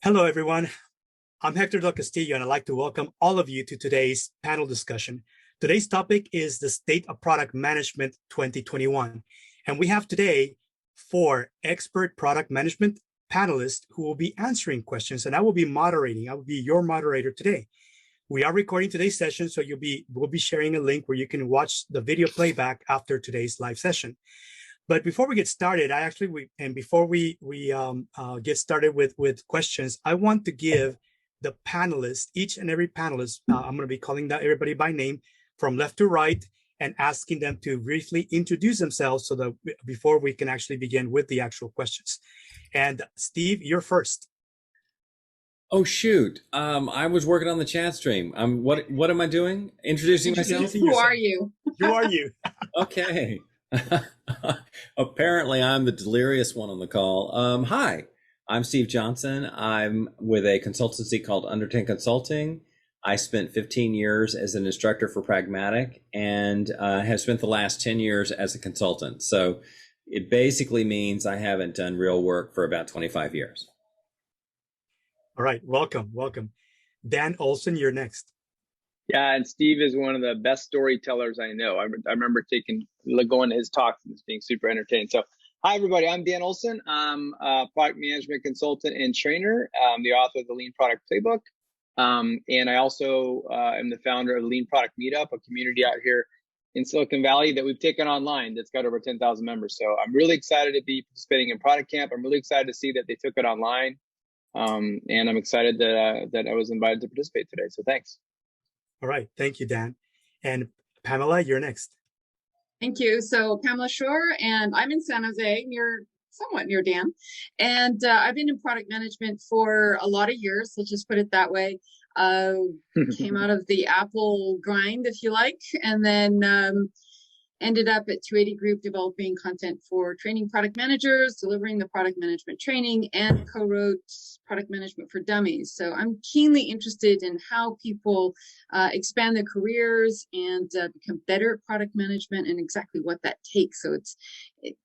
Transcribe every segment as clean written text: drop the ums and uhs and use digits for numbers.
Hello, everyone. I'm Hector Del Castillo, and I'd like to welcome all of you to today's panel discussion. Today's topic is the State of Product Management 2021. And we have today 4 expert product management panelists who will be answering questions, and I will be moderating. I will be your moderator today. We are recording today's session, so we'll be sharing a link where you can watch the video playback after today's live session. But before we get started, before we get started with questions, I want to give the panelists, each and every panelist, I'm going to be calling out everybody by name from left to right and asking them to briefly introduce themselves so that before we can actually begin with the actual questions. And Steve, you're first. Oh shoot! I was working on the chat stream. What am I doing? Introducing myself. Who are you? Who are you? Okay. Apparently, I'm the delirious one on the call. Hi, I'm Steve Johnson. I'm with a consultancy called Undertone Consulting. I spent 15 years as an instructor for Pragmatic and have spent the last 10 years as a consultant. So it basically means I haven't done real work for about 25 years. All right, welcome. Dan Olson, you're next. Yeah, and Steve is one of the best storytellers I know. I remember going to his talks and just being super entertaining. So, hi everybody, I'm Dan Olsen. I'm a product management consultant and trainer. I'm the author of the Lean Product Playbook, and I also am the founder of the Lean Product Meetup, a community out here in Silicon Valley that we've taken online that's got over 10,000 members. So I'm really excited to be participating in ProductCamp. I'm really excited to see that they took it online, and I'm excited that I was invited to participate today. So thanks. All right, thank you, Dan. And Pamela, you're next. Thank you. So Pamela Schure, and I'm in San Jose, somewhat near Dan. And I've been in product management for a lot of years, let's just put it that way. Came out of the Apple grind, if you like, and then ended up at 280 Group developing content for training product managers, delivering the product management training, and co-wrote Product Management for Dummies. So I'm keenly interested in how people expand their careers and become better at product management and exactly what that takes. So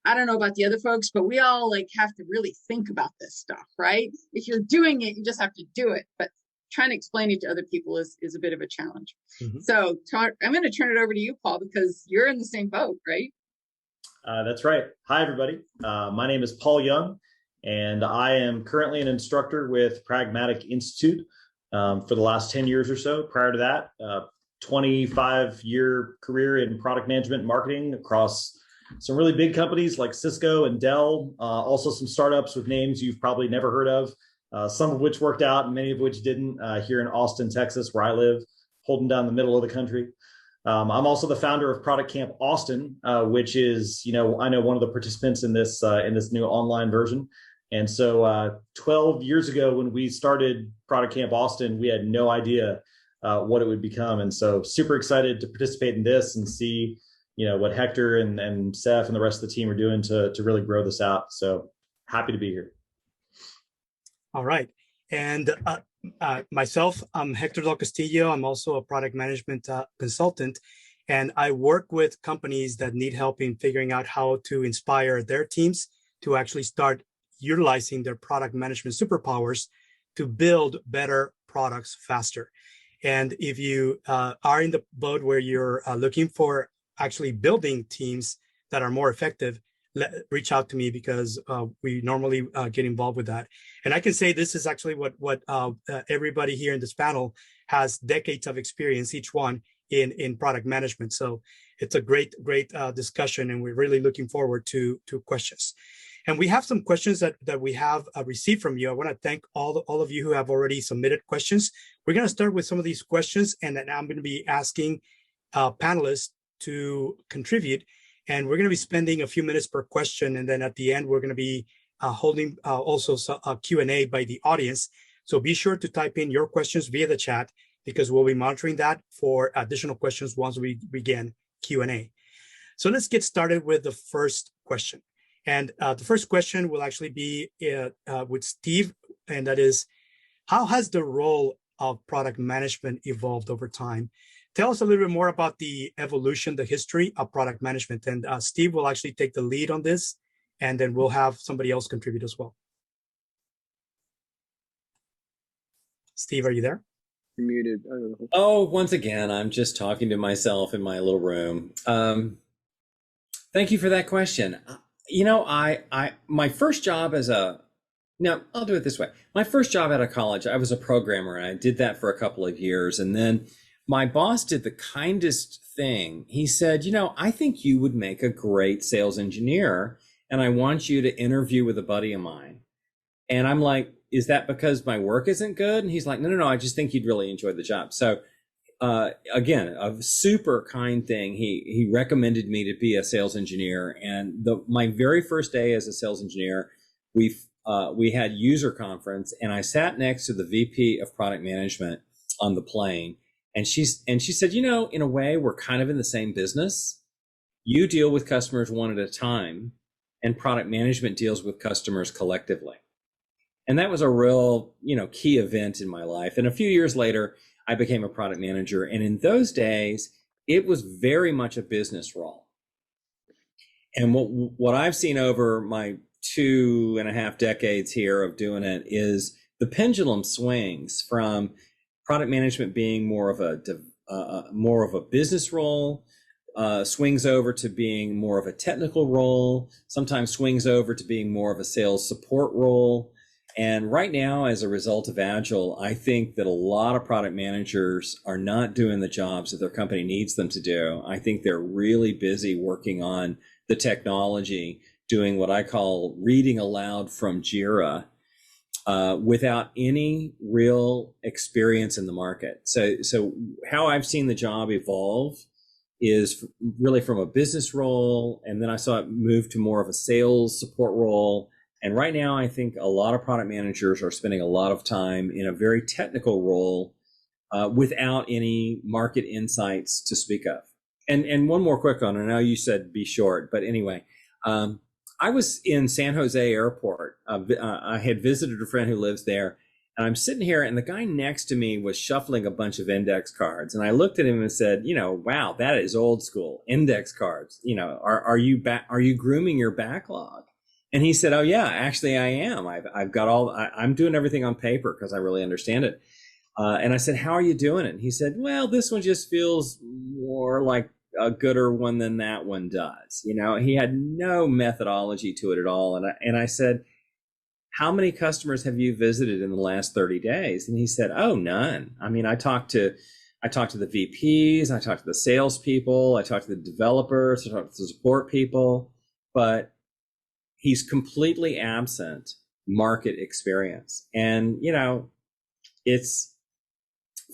I don't know about the other folks, but we all have to really think about this stuff, right? If you're doing it, you just have to do it. But trying to explain it to other people is a bit of a challenge. Mm-hmm. So I'm going to turn it over to you, Paul, because you're in the same boat, right? That's right. Hi, everybody. My name is Paul Young, and I am currently an instructor with Pragmatic Institute for the last 10 years or so. Prior to that, 25-year career in product management and marketing across some really big companies like Cisco and Dell, also some startups with names you've probably never heard of. Some of which worked out and many of which didn't, here in Austin, Texas, where I live, holding down the middle of the country. I'm also the founder of ProductCamp Austin, which is, I know one of the participants in this new online version. And so 12 years ago, when we started ProductCamp Austin, we had no idea what it would become. And so super excited to participate in this and see, what Hector and Seth and the rest of the team are doing to really grow this out. So happy to be here. All right. And myself, I'm Hector Del Castillo. I'm also a product management consultant, and I work with companies that need help in figuring out how to inspire their teams to actually start utilizing their product management superpowers to build better products faster. And if you are in the boat where you're looking for actually building teams that are more effective, reach out to me because we normally get involved with that. And I can say this is actually what everybody here in this panel has decades of experience, each one in product management. So it's a great discussion, and we're really looking forward to questions. And we have some questions that we have received from you. I want to thank all of you who have already submitted questions. We're going to start with some of these questions, and then I'm going to be asking panelists to contribute. And we're going to be spending a few minutes per question. And then at the end, we're going to be holding also a Q&A by the audience. So be sure to type in your questions via the chat, because we'll be monitoring that for additional questions once we begin Q&A. So let's get started with the first question. And the first question will actually be with Steve, and that is, how has the role of product management evolved over time? Tell us a little bit more about the evolution, the history of product management. And Steve will actually take the lead on this, and then we'll have somebody else contribute as well. Steve, are you there? You're muted. I don't know. Oh, once again, I'm just talking to myself in my little room. Thank you for that question. You know, my first job now I'll do it this way. My first job out of college, I was a programmer, and I did that for a couple of years. And then my boss did the kindest thing. He said, you know, I think you would make a great sales engineer, and I want you to interview with a buddy of mine. And I'm like, is that because my work isn't good? And he's like, no, I just think you'd really enjoy the job. So again, a super kind thing. He recommended me to be a sales engineer. And my very first day as a sales engineer, we had user conference, and I sat next to the VP of product management on the plane. And she said, you know, in a way, we're kind of in the same business. You deal with customers one at a time, and product management deals with customers collectively. And that was a real, you know, key event in my life. And a few years later, I became a product manager. And in those days, it was very much a business role. And what I've seen over my 2.5 decades here of doing it is the pendulum swings from product management being more of a business role, swings over to being more of a technical role, sometimes swings over to being more of a sales support role. And right now, as a result of Agile, I think that a lot of product managers are not doing the jobs that their company needs them to do. I think they're really busy working on the technology, doing what I call reading aloud from Jira, without any real experience in the market. So how I've seen the job evolve is really from a business role, and then I saw it move to more of a sales support role. And right now, I think a lot of product managers are spending a lot of time in a very technical role without any market insights to speak of. And one more quick one. I know you said be short, but anyway, I was in San Jose Airport. I had visited a friend who lives there, and I'm sitting here, and the guy next to me was shuffling a bunch of index cards. And I looked at him and said, you know, wow, that is old school. Index cards. You know, are you grooming your backlog? And he said, oh yeah, actually I am. I've got I'm doing everything on paper because I really understand it. And I said, how are you doing it? And he said, well, this one just feels more like a gooder one than that one does. You know, he had no methodology to it at all. And I said, how many customers have you visited in the last 30 days? And he said, oh, none. I mean, I talked to the VPs, I talked to the salespeople, I talked to the developers, I talked to the support people, but he's completely absent market experience. And, you know, it's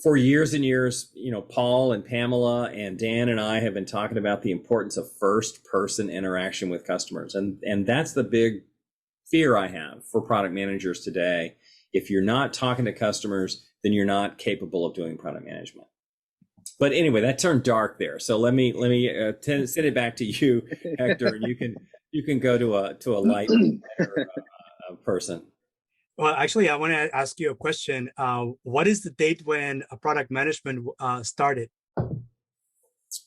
for years and years, you know, Paul and Pamela and Dan and I have been talking about the importance of first person interaction with customers. And that's the big fear I have for product managers today. If you're not talking to customers, then you're not capable of doing product management. But anyway, that turned dark there. So let me send it back to you, Hector, and you can go to a light person. Well, actually, I want to ask you a question. What is the date when product management started?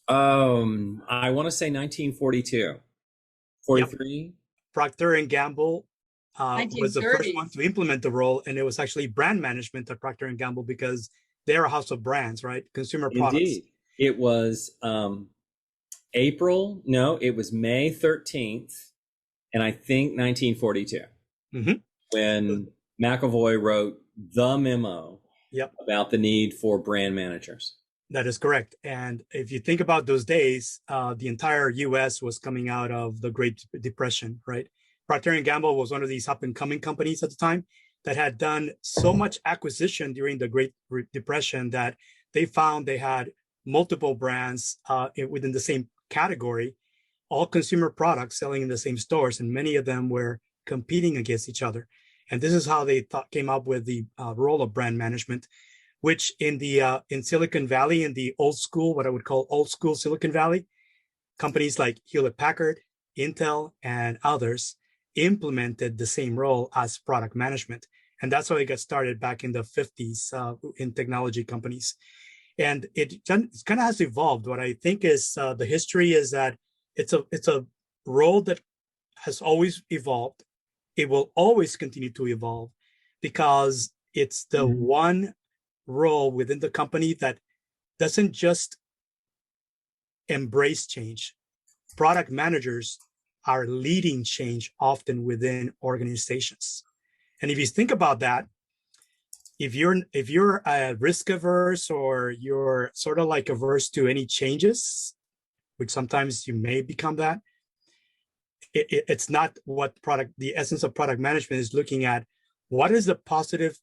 I want to say 1942, 43. Yep. Procter and Gamble was the first 1930s. one to implement the role, and it was actually brand management at Procter and Gamble because they're a house of brands, right? Consumer products. Indeed. It was it was May 13th, and I think 1942, when McAvoy wrote the memo about the need for brand managers. That is correct. And if you think about those days, the entire US was coming out of the Great Depression, right? Procter & Gamble was one of these up-and-coming companies at the time that had done so much acquisition during the Great Depression that they found they had multiple brands within the same category, all consumer products selling in the same stores, and many of them were competing against each other. And this is how they came up with the role of brand management, which in Silicon Valley, in the old school, what I would call old school Silicon Valley, companies like Hewlett-Packard, Intel, and others implemented the same role as product management. And that's how it got started back in the 50s in technology companies. And it kind of has evolved. What I think is the history is that it's a role that has always evolved. It will always continue to evolve because it's the one role within the company that doesn't just embrace change. Product managers are leading change often within organizations. And if you think about that, if you're risk averse, or you're sort of like averse to any changes, which sometimes you may become that, it's not what the essence of product management is looking at. What is the positive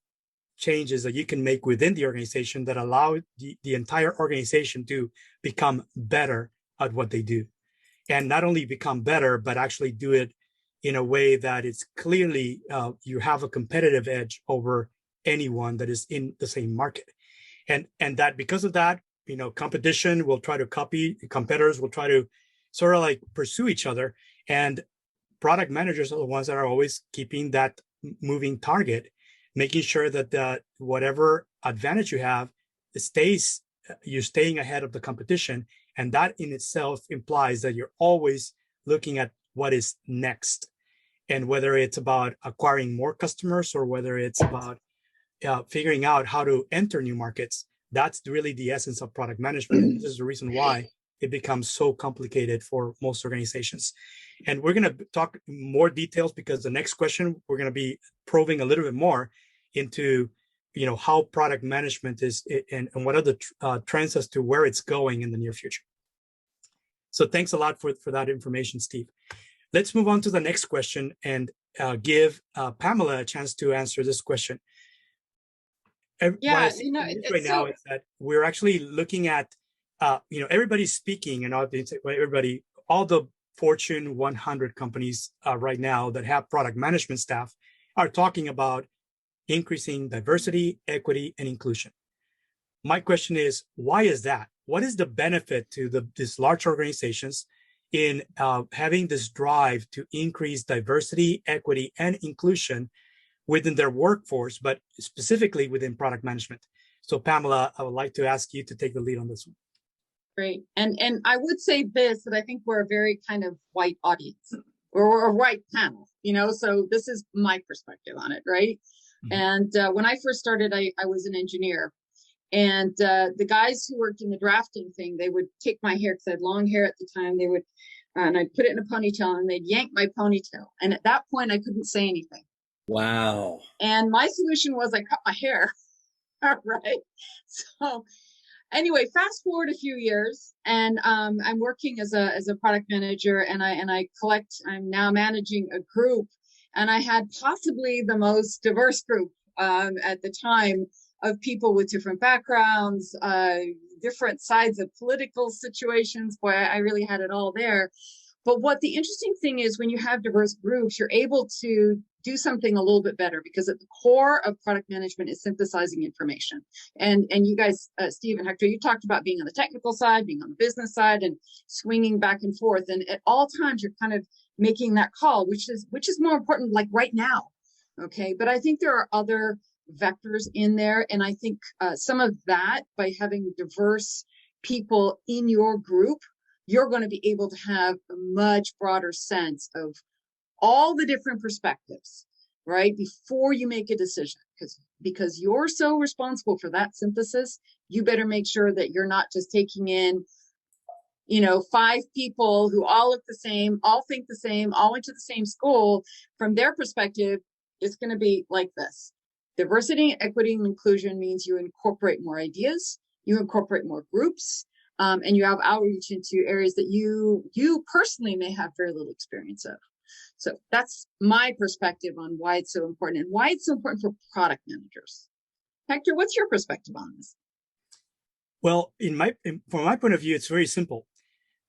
changes that you can make within the organization that allow the entire organization to become better at what they do? And not only become better, but actually do it in a way that it's clearly you have a competitive edge over anyone that is in the same market. And that because of that, competition will try to copy, competitors will try to sort of like pursue each other. And product managers are the ones that are always keeping that moving target, making sure that whatever advantage you have you're staying ahead of the competition. And that in itself implies that you're always looking at what is next. And whether it's about acquiring more customers, or whether it's about figuring out how to enter new markets, that's really the essence of product management. And this is the reason why it becomes so complicated for most organizations. And we're going to talk more details, because the next question, we're going to be probing a little bit more into how product management is and what are the trends as to where it's going in the near future. So thanks a lot for that information, Steve. Let's move on to the next question and give Pamela a chance to answer this question. Yeah, right now is that we're actually looking at, everybody's speaking, and all the Fortune 100 companies right now that have product management staff are talking about increasing diversity, equity, and inclusion. My question is, why is that? What is the benefit to these large organizations in having this drive to increase diversity, equity, and inclusion within their workforce, but specifically within product management? So Pamela, I would like to ask you to take the lead on this one. Great. And I would say this, that I think we're a very kind of white audience, or we're a white panel, so this is my perspective on it, right? Mm-hmm. And when I first started, I was an engineer. And the guys who worked in the drafting thing, they would take my hair, because I had long hair at the time. They would, and I'd put it in a ponytail, and they'd yank my ponytail. And at that point, I couldn't say anything. Wow. And my solution was I cut my hair. All right. So anyway, fast forward a few years, and I'm working as a product manager, and I'm now managing a group, and I had possibly the most diverse group at the time, of people with different backgrounds, different sides of political situations. Boy, I really had it all there. But what the interesting thing is, when you have diverse groups, you're able to do something a little bit better, because at the core of product management is synthesizing information. And you guys, Steve and Hector, you talked about being on the technical side, being on the business side, and swinging back and forth. And at all times, you're kind of making that call, which is more important, like right now. Okay, but I think there are other vectors in there, and I think some of that, by having diverse people in your group, you're going to be able to have a much broader sense of all the different perspectives, right, before you make a decision. Because you're so responsible for that synthesis, you better make sure that you're not just taking in 5 people who all look the same, all think the same, all went to the same school. From their perspective, it's going to be like this. Diversity, equity, and inclusion means you incorporate more ideas, you incorporate more groups, and you have outreach into areas that you personally may have very little experience of. So that's my perspective on why it's so important, and why it's so important for product managers. Hector, what's your perspective on this? Well, from my point of view, it's very simple.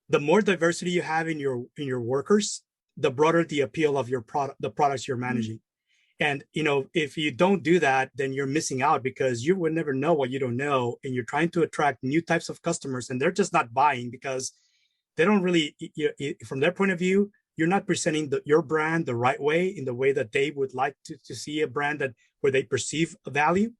The more diversity you have in your workers, the broader the appeal of your product, the products you're managing. Mm-hmm. And, if you don't do that, then you're missing out, because you would never know what you don't know. And you're trying to attract new types of customers, and they're just not buying because they don't really, from their point of view, you're not presenting your brand the right way, in the way that they would like to see a brand where they perceive a value.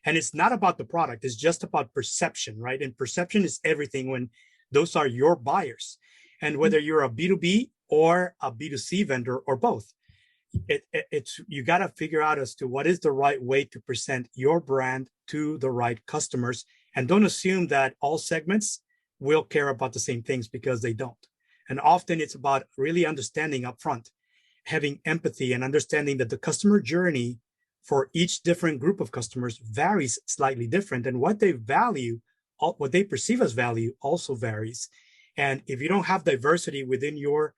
And it's not about the product. It's just about perception, right? And perception is everything when those are your buyers. And whether you're a B2B or a B2C vendor or both. it's you got to figure out as to what is the right way to present your brand to the right customers, and don't assume that all segments will care about the same things, because they don't. And often it's about really understanding upfront, having empathy and understanding that the customer journey for each different group of customers varies slightly different, and what they value, what they perceive as value, also varies. And if you don't have diversity within your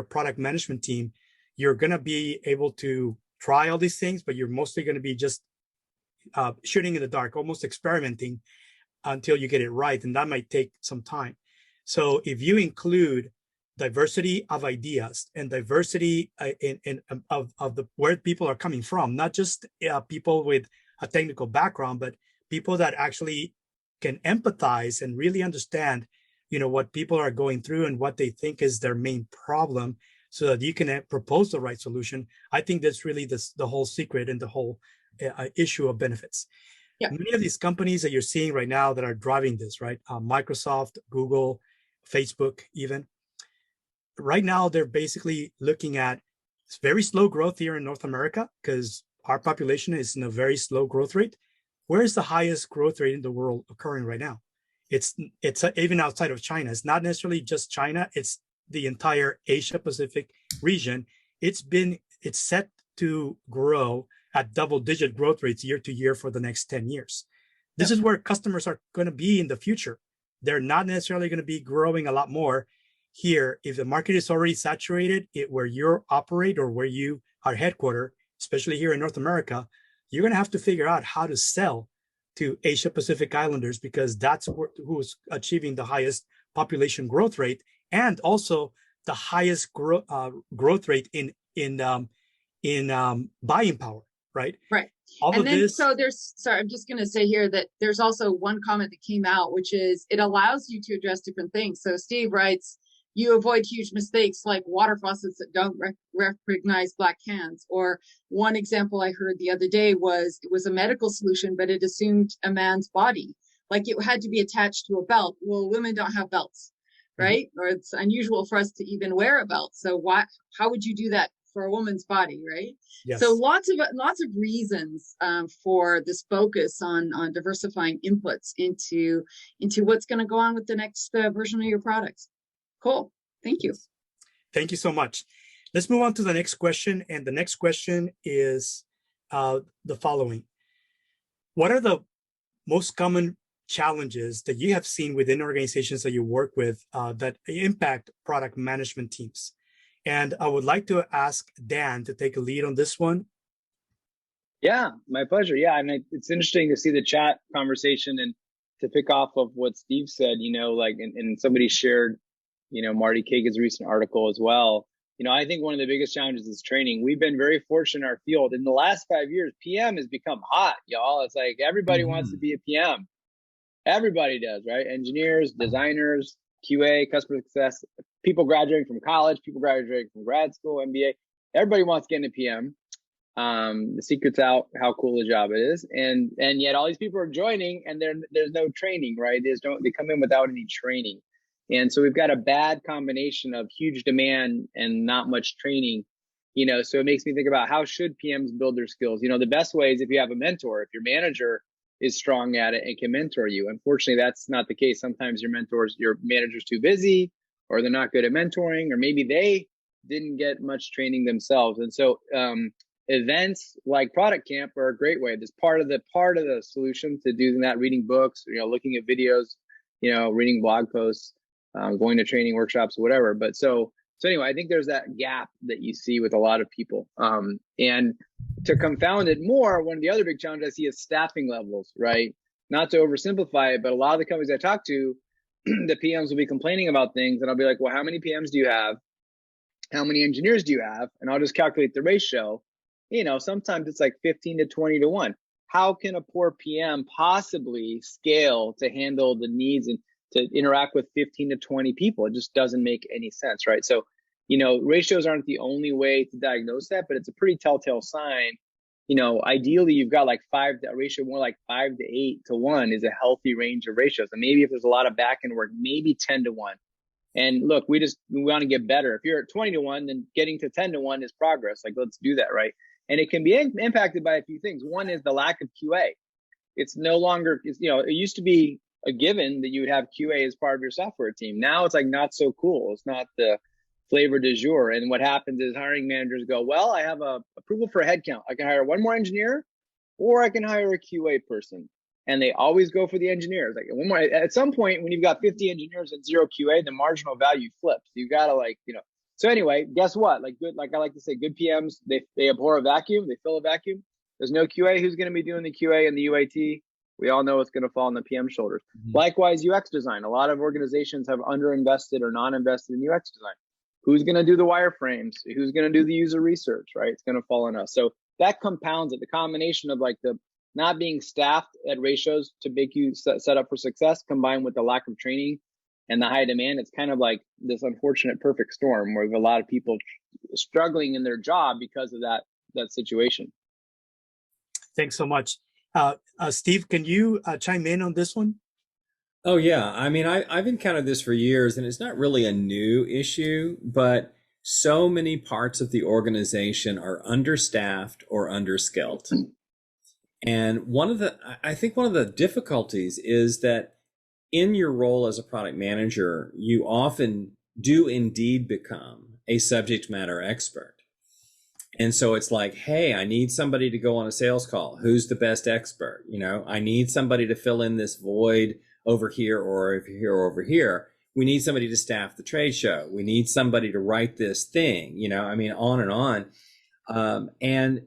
product management team, you're going to be able to try all these things, but you're mostly going to be just shooting in the dark, almost experimenting until you get it right. And that might take some time. So if you include diversity of ideas and diversity of the where people are coming from, not just people with a technical background, but people that actually can empathize and really understand, what people are going through and what they think is their main problem, so that you can propose the right solution. I think that's really the whole secret and the whole issue of benefits. Yeah. Many of these companies that you're seeing right now that are driving this, right? Microsoft, Google, Facebook, even. Right now, they're basically looking at very slow growth here in North America, because our population is in a very slow growth rate. Where is the highest growth rate in the world occurring right now? It's even outside of China. It's not necessarily just China. It's the entire Asia Pacific region. It's set to grow at double-digit growth rates year to year for the next 10 years. This is where customers are going to be in the future. They're not necessarily going to be growing a lot more here. If the market is already saturated, where you operate or where you are headquartered, especially here in North America, you're going to have to figure out how to sell to Asia Pacific Islanders, because that's who's achieving the highest population growth rate, and also the highest growth rate in buying power, right? Right. I'm just going to say here that there's also one comment that came out, which is it allows you to address different things. So Steve writes, you avoid huge mistakes like water faucets that don't recognize black cans. Or one example I heard the other day was it was a medical solution, but it assumed a man's body, like it had to be attached to a belt. Well, women don't have belts, right? Mm-hmm. Or it's unusual for us to even wear a belt. So how would you do that for a woman's body, right? Yes. So lots of reasons for this focus on diversifying inputs into what's going to go on with the next version of your products. Cool. Thank you. Thank you so much. Let's move on to the next question. And the next question is the following. What are the most common challenges that you have seen within organizations that you work with that impact product management teams? And I would like to ask Dan to take a lead on this one. Yeah, my pleasure. Yeah, I mean, it's interesting to see the chat conversation, and to pick off of what Steve said, and somebody shared, Marty Kagan's recent article as well. I think one of the biggest challenges is training. We've been very fortunate in our field. In the last 5 years, PM has become hot, y'all. It's like everybody wants to be a PM. Everybody does, right? Engineers, designers, QA, customer success, people graduating from college, people graduating from grad school, MBA. Everybody wants to get into PM. The secret's out how cool the job it is, and yet all these people are joining, and there's no training, right? They come in without any training, and so we've got a bad combination of huge demand and not much training. So it makes me think about how should PMs build their skills. The best way is if you have a mentor, if your manager is strong at it and can mentor you. Unfortunately, that's not the case. Sometimes your manager's too busy, or they're not good at mentoring, or maybe they didn't get much training themselves. And so events like ProductCamp are a great way. That's part of the solution to doing that, reading books, looking at videos, reading blog posts, going to training workshops, whatever. But so anyway, I think there's that gap that you see with a lot of people. And to confound it more, one of the other big challenges I see is staffing levels, right? Not to oversimplify it, but a lot of the companies I talk to, the PMs will be complaining about things, and I'll be like, well, how many PMs do you have? How many engineers do you have? And I'll just calculate the ratio. Sometimes it's like 15 to 20 to 1. How can a poor PM possibly scale to handle the needs and to interact with 15 to 20 people? It just doesn't make any sense, right? So, ratios aren't the only way to diagnose that, but it's a pretty telltale sign. Ideally, you've got like a ratio more like 5 to 8 to 1 is a healthy range of ratios. And maybe if there's a lot of back end work, maybe 10 to 1. And look, we want to get better. If you're at 20 to 1, then getting to 10 to 1 is progress. Like, let's do that, right? And it can be impacted by a few things. One is the lack of QA. It's no longer, it used to be a given that you would have QA as part of your software team. Now it's like not so cool. It's not the flavor du jour. And what happens is hiring managers go, well, I have a approval for a headcount. I can hire one more engineer, or I can hire a QA person. And they always go for the engineers. Like, one more, at some point, when you've got 50 engineers and 0 QA, the marginal value flips. You gotta So anyway, guess what? Like I like to say, good PMs, they abhor a vacuum. They fill a vacuum. There's no QA. Who's going to be doing the QA and the UAT? We all know it's going to fall on the PM shoulders. Mm-hmm. Likewise, UX design. A lot of organizations have underinvested or non-invested in UX design. Who's going to do the wireframes? Who's going to do the user research, right? It's going to fall on us. So that compounds it. The combination of like the not being staffed at ratios to make you set up for success, combined with the lack of training and the high demand, it's kind of like this unfortunate perfect storm where we have a lot of people struggling in their job because of that situation. Thanks so much. Steve, can you chime in on this one? Oh, yeah. I mean, I've encountered this for years, and it's not really a new issue, but so many parts of the organization are understaffed or underskilled. And I think one of the difficulties is that in your role as a product manager, you often do indeed become a subject matter expert. And so it's like, hey, I need somebody to go on a sales call. Who's the best expert? I need somebody to fill in this void over here or over here or over here. We need somebody to staff the trade show. We need somebody to write this thing, on and on. And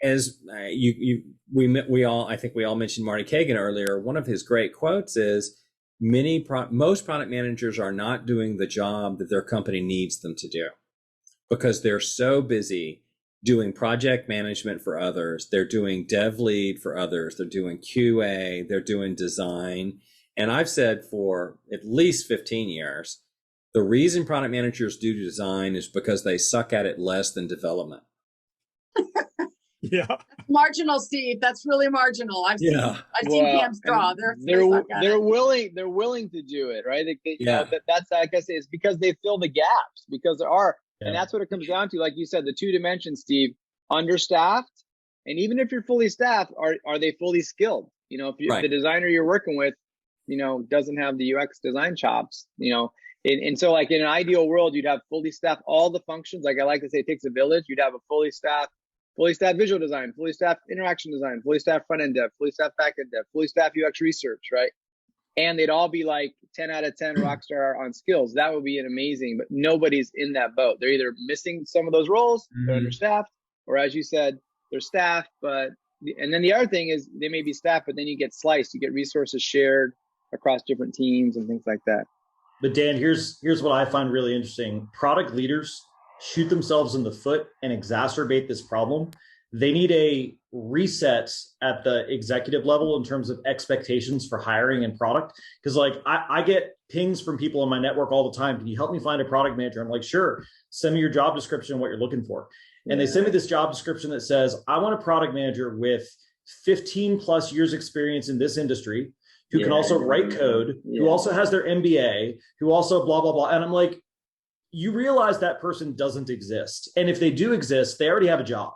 as I think we all mentioned Marty Kagan earlier. One of his great quotes is, most product managers are not doing the job that their company needs them to do, because they're so busy doing project management for others. They're doing dev lead for others. They're doing QA. They're doing design. And I've said for at least 15 years, the reason product managers do design is because they suck at it less than development. Yeah. Marginal, Steve. That's really marginal. I've seen PMs draw. They're willing to do it, right? That's like I say, it's because they fill the gaps, because there are. Yeah. And that's what it comes down to. Like you said, the two dimensions, Steve, understaffed. And even if you're fully staffed, are they fully skilled? If the designer you're working with, doesn't have the UX design chops, and so like in an ideal world, you'd have fully staffed all the functions. Like I like to say, it takes a village. You'd have a fully staffed visual design, fully staffed interaction design, fully staffed front end dev, fully staffed back end dev, fully staffed UX research, right? And they'd all be like 10 out of 10 rock star on skills. That would be an amazing, but nobody's in that boat. They're either missing some of those roles, they're understaffed, or as you said, they're staffed, and then the other thing is they may be staffed, but then you get sliced, you get resources shared across different teams and things like that. But Dan, here's what I find really interesting. Product leaders shoot themselves in the foot and exacerbate this problem. They need a reset at the executive level in terms of expectations for hiring and product. Because like I get pings from people in my network all the time. Can you help me find a product manager? I'm like, sure, send me your job description, what you're looking for. And they send me this job description that says, I want a product manager with 15 plus years experience in this industry, who can also write code, who also has their MBA, who also blah, blah, blah. And I'm like, you realize that person doesn't exist. And if they do exist, they already have a job.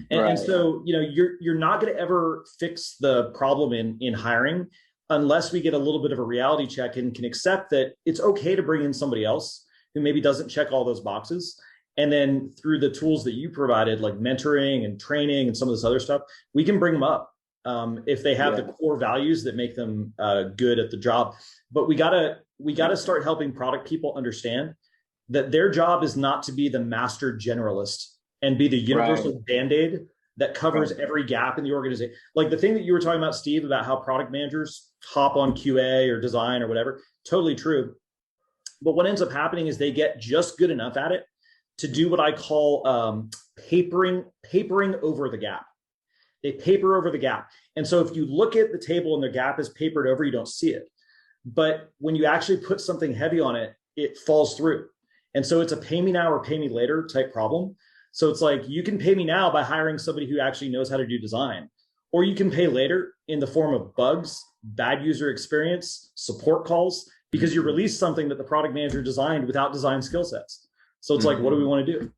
And so, you're not going to ever fix the problem in hiring unless we get a little bit of a reality check and can accept that it's okay to bring in somebody else who maybe doesn't check all those boxes. And then through the tools that you provided, like mentoring and training and some of this other stuff, we can bring them up if they have the core values that make them good at the job. But we gotta start helping product people understand that their job is not to be the master generalist and be the universal Band-Aid that covers every gap in the organization. Like the thing that you were talking about, Steve, about how product managers hop on QA or design or whatever, totally true. But what ends up happening is they get just good enough at it to do what I call papering over the gap. They paper over the gap. And so if you look at the table and the gap is papered over, you don't see it. But when you actually put something heavy on it, it falls through. And so it's a pay me now or pay me later type problem. So it's like, you can pay me now by hiring somebody who actually knows how to do design, or you can pay later in the form of bugs, bad user experience, support calls, because you release something that the product manager designed without design skill sets. So it's like, what do we want to do?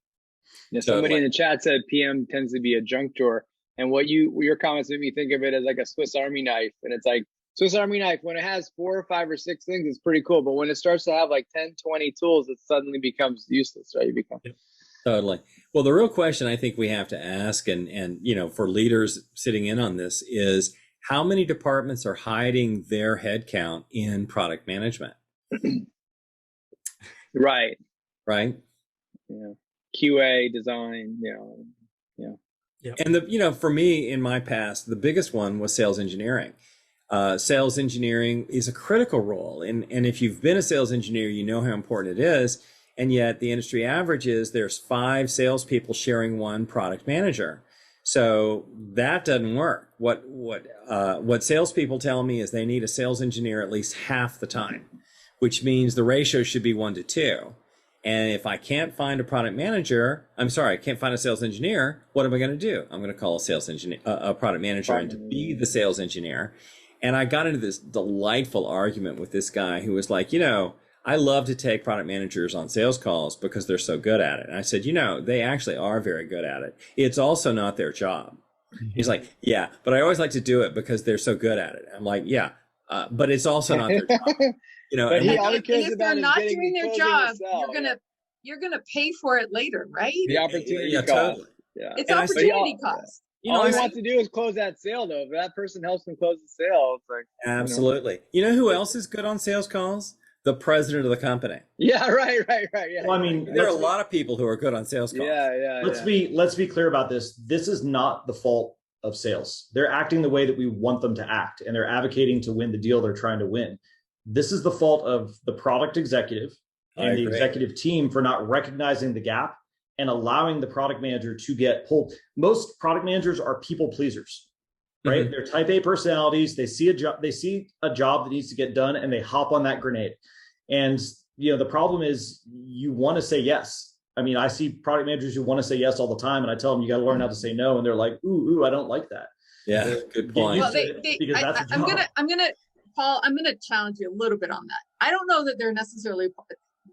Yeah, somebody in the chat said PM tends to be a junk drawer. And your comments made me think of it as like a Swiss Army knife. And it's like, Swiss Army knife, when it has 4 or 5 or 6 things, it's pretty cool. But when it starts to have like 10, 20 tools, it suddenly becomes useless, right? Totally. Well, the real question I think we have to ask, and for leaders sitting in on this, is how many departments are hiding their headcount in product management? Right. Right. Yeah. QA, design, yeah. And for me in my past, the biggest one was sales engineering. Sales engineering is a critical role. And if you've been a sales engineer, you know how important it is. And yet the industry average is there's 5 salespeople sharing 1 product manager. So that doesn't work. What salespeople tell me is they need a sales engineer at least half the time, which means the ratio should be 1 to 2. And if I can't find a product manager, I can't find a sales engineer, what am I going to do? I'm going to call a sales engineer, a product manager, and to be the sales engineer. And I got into this delightful argument with this guy who was like, I love to take product managers on sales calls because they're so good at it. And I said, they actually are very good at it. It's also not their job. He's like, yeah, but I always like to do it because they're so good at it. I'm like, yeah, but it's also not their job. But all he cares if about they're is not getting doing their closing job, the sale. you're gonna pay for it later, right? The opportunity cost. Totally. Yeah. It's And opportunity cost. All he wants to do is close that sale, though. If that person helps him close the sale, it's like Absolutely. You know who else is good on sales calls? The president of the company. Yeah, right. Yeah. Well, I mean, There are a lot of people who are good on sales calls. Yeah. Let's be clear about this. This is not the fault of sales. They're acting the way that we want them to act, and they're advocating to win the deal they're trying to win. This is the fault of the product executive and the executive team for not recognizing the gap and allowing the product manager to get pulled. Most product managers are people pleasers, right? Mm-hmm. They're type A personalities. They see a job that needs to get done, and they hop on that grenade. And the problem is you want to say yes. I mean, I see product managers who want to say yes all the time, and I tell them you got to learn how to say no, and they're like, ooh, I don't like that. Yeah, good point. Well, Paul, I'm going to challenge you a little bit on that. I don't know that they're necessarily,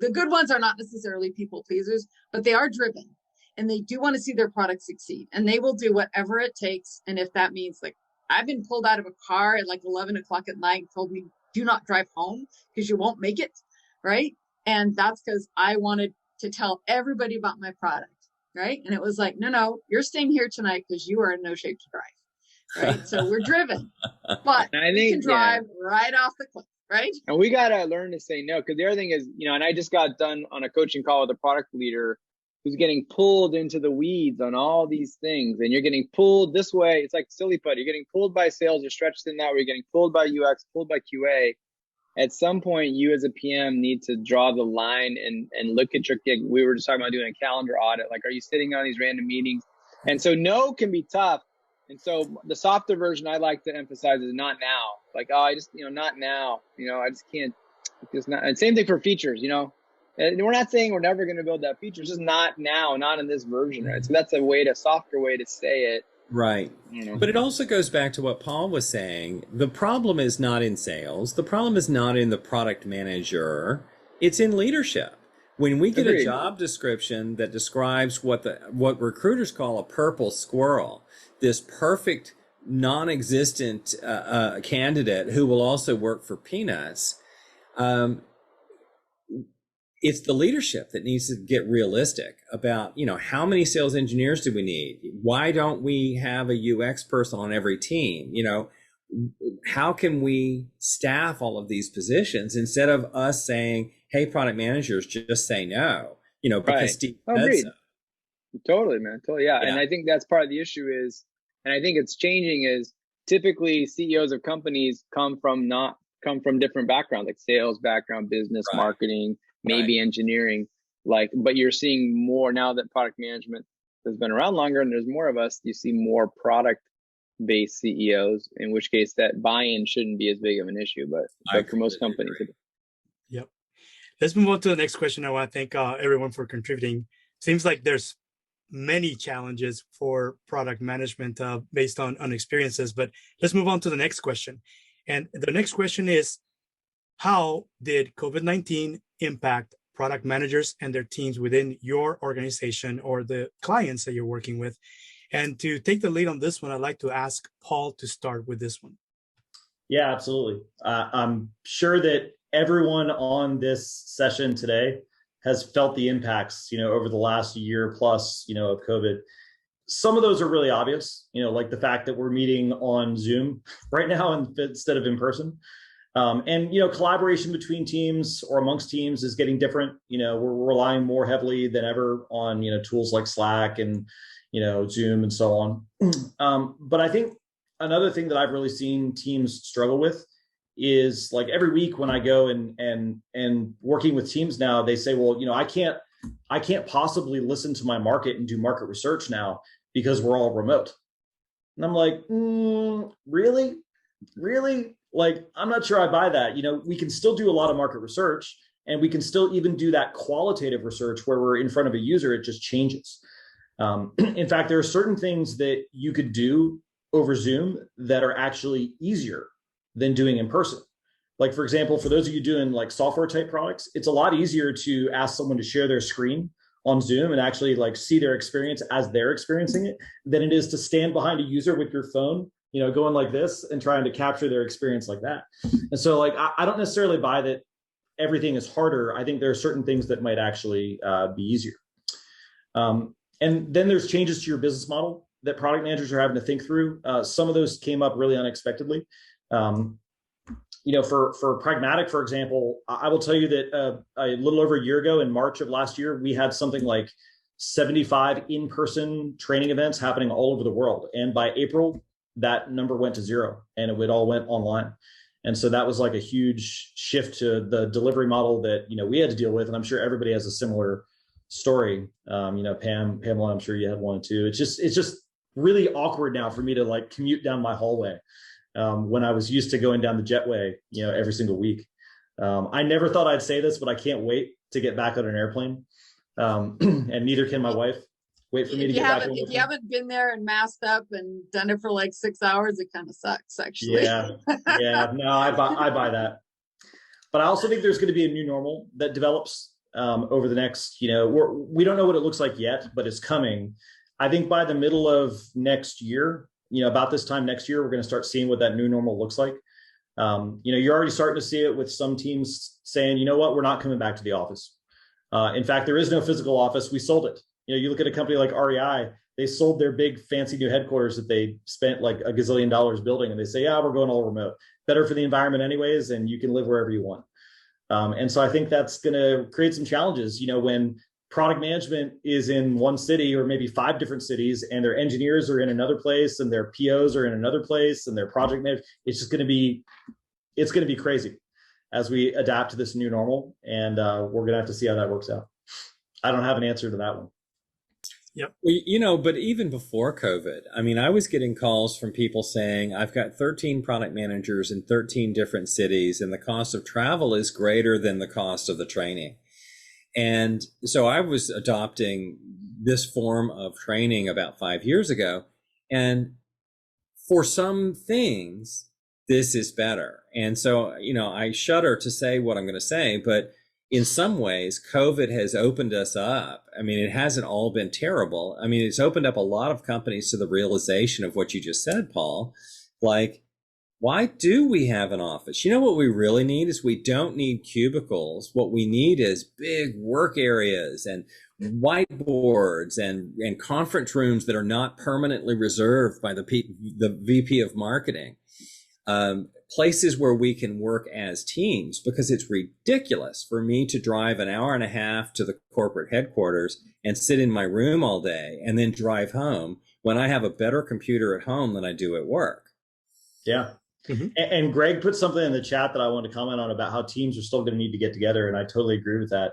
the good ones are not necessarily people pleasers, but they are driven, and they do want to see their product succeed, and they will do whatever it takes. And if that means, like, I've been pulled out of a car at like 11 o'clock at night and told me, do not drive home because you won't make it, right? And that's because I wanted to tell everybody about my product, right? And it was like, no, you're staying here tonight because you are in no shape to drive. Right. So we're driven, but we can drive right off the cliff. Right. And we got to learn to say no. Because the other thing is, and I just got done on a coaching call with a product leader who's getting pulled into the weeds on all these things. And you're getting pulled this way. It's like silly putty. You're getting pulled by sales. You're stretched in that way. You're getting pulled by UX, pulled by QA. At some point, you as a PM need to draw the line and look at your gig. We were just talking about doing a calendar audit. Like, are you sitting on these random meetings? And so no can be tough. And so the softer version I like to emphasize is not now. Like, I just, not now. I just can't. Just not. And same thing for features. And we're not saying we're never going to build that feature. It's just not now, not in this version, right? So that's a softer way to say it. Right. But it also goes back to what Paul was saying. The problem is not in sales. The problem is not in the product manager. It's in leadership. When we get a job description that describes what recruiters call a purple squirrel, this perfect non-existent candidate who will also work for peanuts, it's the leadership that needs to get realistic about, how many sales engineers do we need? Why don't we have a UX person on every team? How can we staff all of these positions instead of us saying, hey, product managers, just say no, because Steve said so. Totally, man. Totally. Yeah. And I think that's part of the issue is, and I think it's changing, is typically CEOs of companies come from different backgrounds, like sales background, business, marketing, maybe engineering, but you're seeing more now that product management has been around longer and there's more of us, you see more product based CEOs, in which case that buy-in shouldn't be as big of an issue, but for most companies. Yep. Let's move on to the next question. I want to thank everyone for contributing. Seems like there's many challenges for product management based on experiences, but let's move on to the next question. And the next question is, how did COVID-19 impact product managers and their teams within your organization or the clients that you're working with? And to take the lead on this one, I'd like to ask Paul to start with this one. Yeah, absolutely. I'm sure that everyone on this session today has felt the impacts, over the last year plus, of COVID. Some of those are really obvious, like the fact that we're meeting on Zoom right now instead of in person. And collaboration between teams or amongst teams is getting different. We're relying more heavily than ever on tools like Slack and Zoom and so on. But I think another thing that I've really seen teams struggle with is, like, every week when I go and working with teams now, they say, well, I can't possibly listen to my market and do market research now because we're all remote. And I'm like, really? Like, I'm not sure I buy that. We can still do a lot of market research, and we can still even do that qualitative research where we're in front of a user. It just changes. In fact, there are certain things that you could do over Zoom that are actually easier than doing in person. Like, for example, for those of you doing like software type products, it's a lot easier to ask someone to share their screen on Zoom and actually like see their experience as they're experiencing it than it is to stand behind a user with your phone, going like this and trying to capture their experience like that. And so, like, I don't necessarily buy that everything is harder. I think there are certain things that might actually be easier. And then there's changes to your business model that product managers are having to think through. Some of those came up really unexpectedly. For Pragmatic, for example, I will tell you that a little over a year ago, in March of last year, we had something like 75 in-person training events happening all over the world. And by April, that number went to 0 and it all went online. And so that was like a huge shift to the delivery model that, we had to deal with. And I'm sure everybody has a similar story. Pamela, I'm sure you had one too. It's just really awkward now for me to like commute down my hallway when I was used to going down the jetway, every single week. I never thought I'd say this, but I can't wait to get back on an airplane. And neither can my wife. Wait for me to get back. If you haven't been there and masked up and done it for like 6 hours, it kind of sucks, actually. Yeah. No, I buy that. But I also think there's going to be a new normal that develops over the next, we don't know what it looks like yet, but it's coming. I think by the middle of next year, about this time next year, we're going to start seeing what that new normal looks like. You're already starting to see it with some teams saying, you know what, we're not coming back to the office. In fact, there is no physical office. We sold it. You look at a company like REI, they sold their big fancy new headquarters that they spent like $1 gazillion building. And they say, yeah, we're going all remote. Better for the environment anyways, and you can live wherever you want. And so I think that's going to create some challenges, when product management is in one city or maybe 5 different cities and their engineers are in another place and their POs are in another place and their project managers. It's going to be crazy as we adapt to this new normal. And we're going to have to see how that works out. I don't have an answer to that one. Yep. Well, but even before COVID, I was getting calls from people saying, I've got 13 product managers in 13 different cities, and the cost of travel is greater than the cost of the training. And so I was adopting this form of training about 5 years ago. And for some things, this is better. And so, I shudder to say what I'm going to say, but in some ways, COVID has opened us up. It hasn't all been terrible. It's opened up a lot of companies to the realization of what you just said, Paul. Like, why do we have an office? What we really need is we don't need cubicles. What we need is big work areas and whiteboards and conference rooms that are not permanently reserved by the VP of marketing. Places where we can work as teams, because it's ridiculous for me to drive an hour and a half to the corporate headquarters and sit in my room all day and then drive home when I have a better computer at home than I do at work. Yeah. Mm-hmm. And Greg put something in the chat that I wanted to comment on about how teams are still going to need to get together. And I totally agree with that.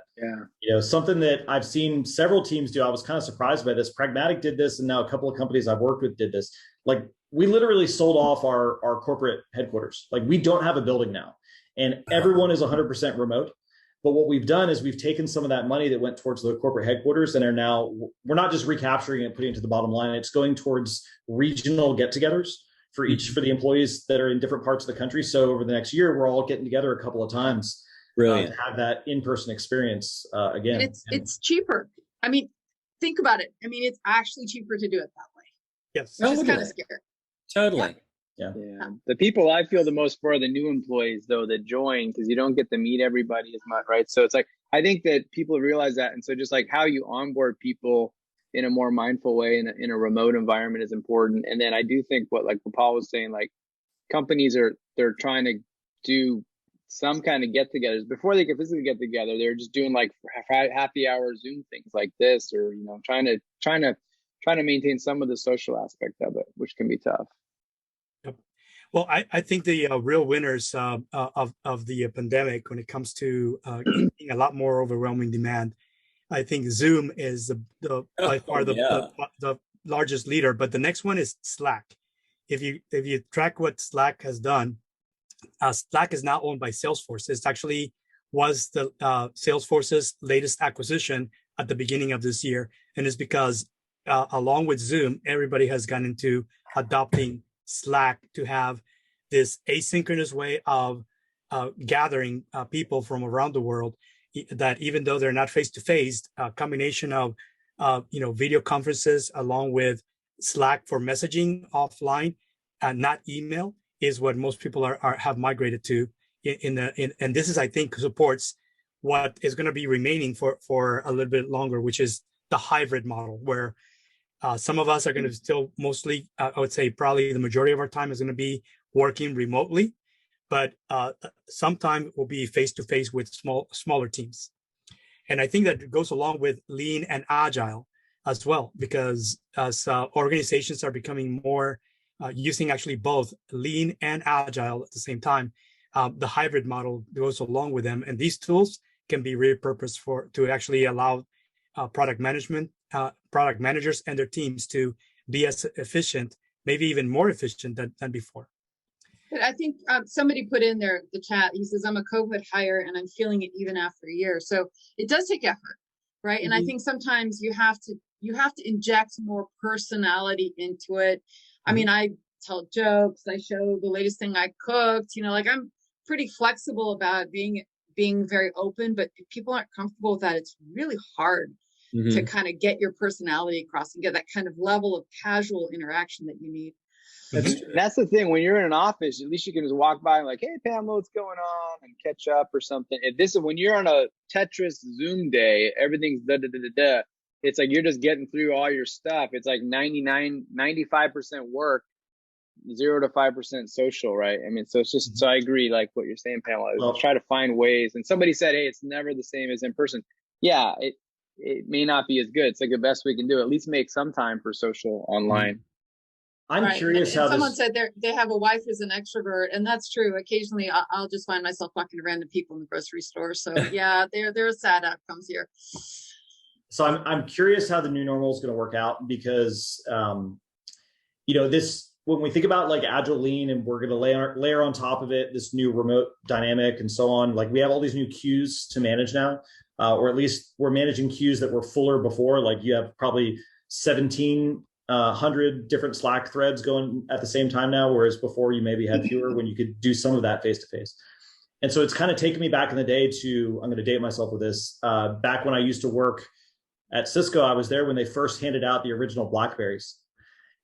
Yeah. Something that I've seen several teams do. I was kind of surprised by this. Pragmatic did this. And now a couple of companies I've worked with did this. Like, we literally sold off our corporate headquarters. Like, we don't have a building now and everyone is 100% remote. But what we've done is we've taken some of that money that went towards the corporate headquarters and we're not just recapturing it and putting it to the bottom line. It's going towards regional get-togethers. for the employees that are in different parts of the country. So over the next year, we're all getting together a couple of times to have that in-person experience again. And it's cheaper. I mean, think about it. I mean, it's actually cheaper to do it that way. Yes. Which is kind of scary. Totally. Yeah. The people I feel the most for are the new employees, though, that join, because you don't get to meet everybody as much, right? So it's like, I think that people realize that. And so just like how you onboard people in a more mindful way in a remote environment is important. And then I do think what Paul was saying, like companies they're trying to do some kind of get-togethers before they can physically get together. They're just doing like happy hour Zoom things like this, or trying to maintain some of the social aspect of it, which can be tough. Yep. Well, I think the real winners of the pandemic, when it comes to a lot more overwhelming demand, I think Zoom is by far the largest leader. But the next one is Slack. If you track what Slack has done, Slack is now owned by Salesforce. It actually was the Salesforce's latest acquisition at the beginning of this year, and it's because along with Zoom, everybody has gone into adopting Slack to have this asynchronous way of gathering people from around the world, that even though they're not face to face, a combination of video conferences along with Slack for messaging offline and not email is what most people have migrated to. And this is, I think, supports what is going to be remaining for a little bit longer, which is the hybrid model, where some of us are going to still mostly, I would say probably the majority of our time is going to be working remotely, but sometime will be face-to-face with smaller teams. And I think that goes along with Lean and Agile as well, because as organizations are becoming more using actually both Lean and Agile at the same time, the hybrid model goes along with them. And these tools can be repurposed to actually allow product managers and their teams to be as efficient, maybe even more efficient than before. But I think somebody put in there the chat. He says, "I'm a COVID hire and I'm feeling it even after a year." So it does take effort, right? And I think sometimes you have to inject more personality into it. I mean, I tell jokes. I show the latest thing I cooked. I'm pretty flexible about being very open. But if people aren't comfortable with that, it's really hard to kind of get your personality across and get that kind of level of casual interaction that you need. That's the thing. When you're in an office, at least you can just walk by and like, "Hey, Pamela, what's going on?" and catch up or something. When you're on a Tetris Zoom day, everything's da-da-da-da-da. It's like you're just getting through all your stuff. It's like 95% work, 0 to 5% social, right? I mean, so it's just, so I agree, like what you're saying, Pamela, try to find ways. And somebody said, "Hey, it's never the same as in person." Yeah, it may not be as good. It's like the best we can do. At least make some time for social online. I'm curious how someone said they have a wife who's an extrovert, and that's true. Occasionally, I'll just find myself talking to random people in the grocery store. So yeah, there are sad outcomes here. So I'm curious how the new normal is going to work out, because when we think about like Agile, Lean, and we're going to layer on top of it this new remote dynamic and so on, like we have all these new queues to manage now, or at least we're managing queues that were fuller before. Like you have probably 1,700 different Slack threads going at the same time now, whereas before you maybe had fewer when you could do some of that face to face. And so it's kind of taken me back in the day to, I'm going to date myself with this, back when I used to work at Cisco. I was there when they first handed out the original BlackBerries.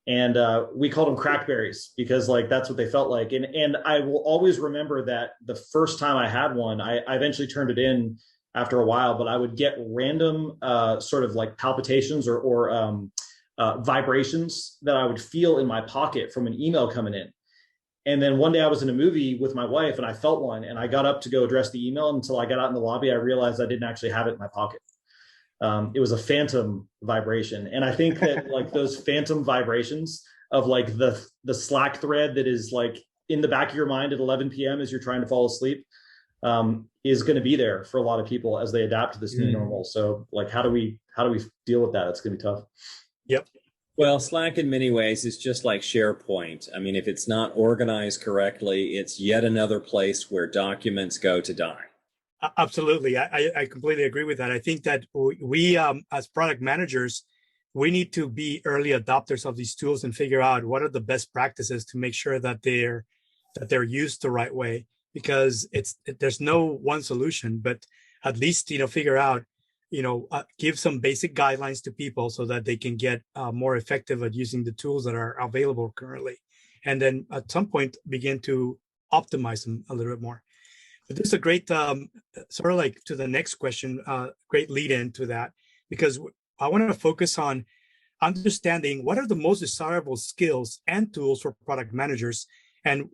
And we called them crackberries because like that's what they felt like. And I will always remember that the first time I had one, I eventually turned it in after a while, but I would get random sort of like palpitations or vibrations that I would feel in my pocket from an email coming in. And then one day I was in a movie with my wife and I felt one, and I got up to go address the email. Until I got out in the lobby, I realized I didn't actually have it in my pocket. It was a phantom vibration. And I think that like those phantom vibrations of like the Slack thread that is like in the back of your mind at 11 p.m. as you're trying to fall asleep is going to be there for a lot of people as they adapt to this new normal. So like, how do we deal with that? It's going to be tough. Yep. Well, Slack in many ways is just like SharePoint. I mean, if it's not organized correctly, it's yet another place where documents go to die. Absolutely. I completely agree with that. I think that we as product managers, we need to be early adopters of these tools and figure out what are the best practices to make sure that they're used the right way, because there's no one solution, but at least, figure out, give some basic guidelines to people so that they can get more effective at using the tools that are available currently. And then at some point begin to optimize them a little bit more. But this is a great, sort of like to the next question, great lead in to that, because I want to focus on understanding what are the most desirable skills and tools for product managers. And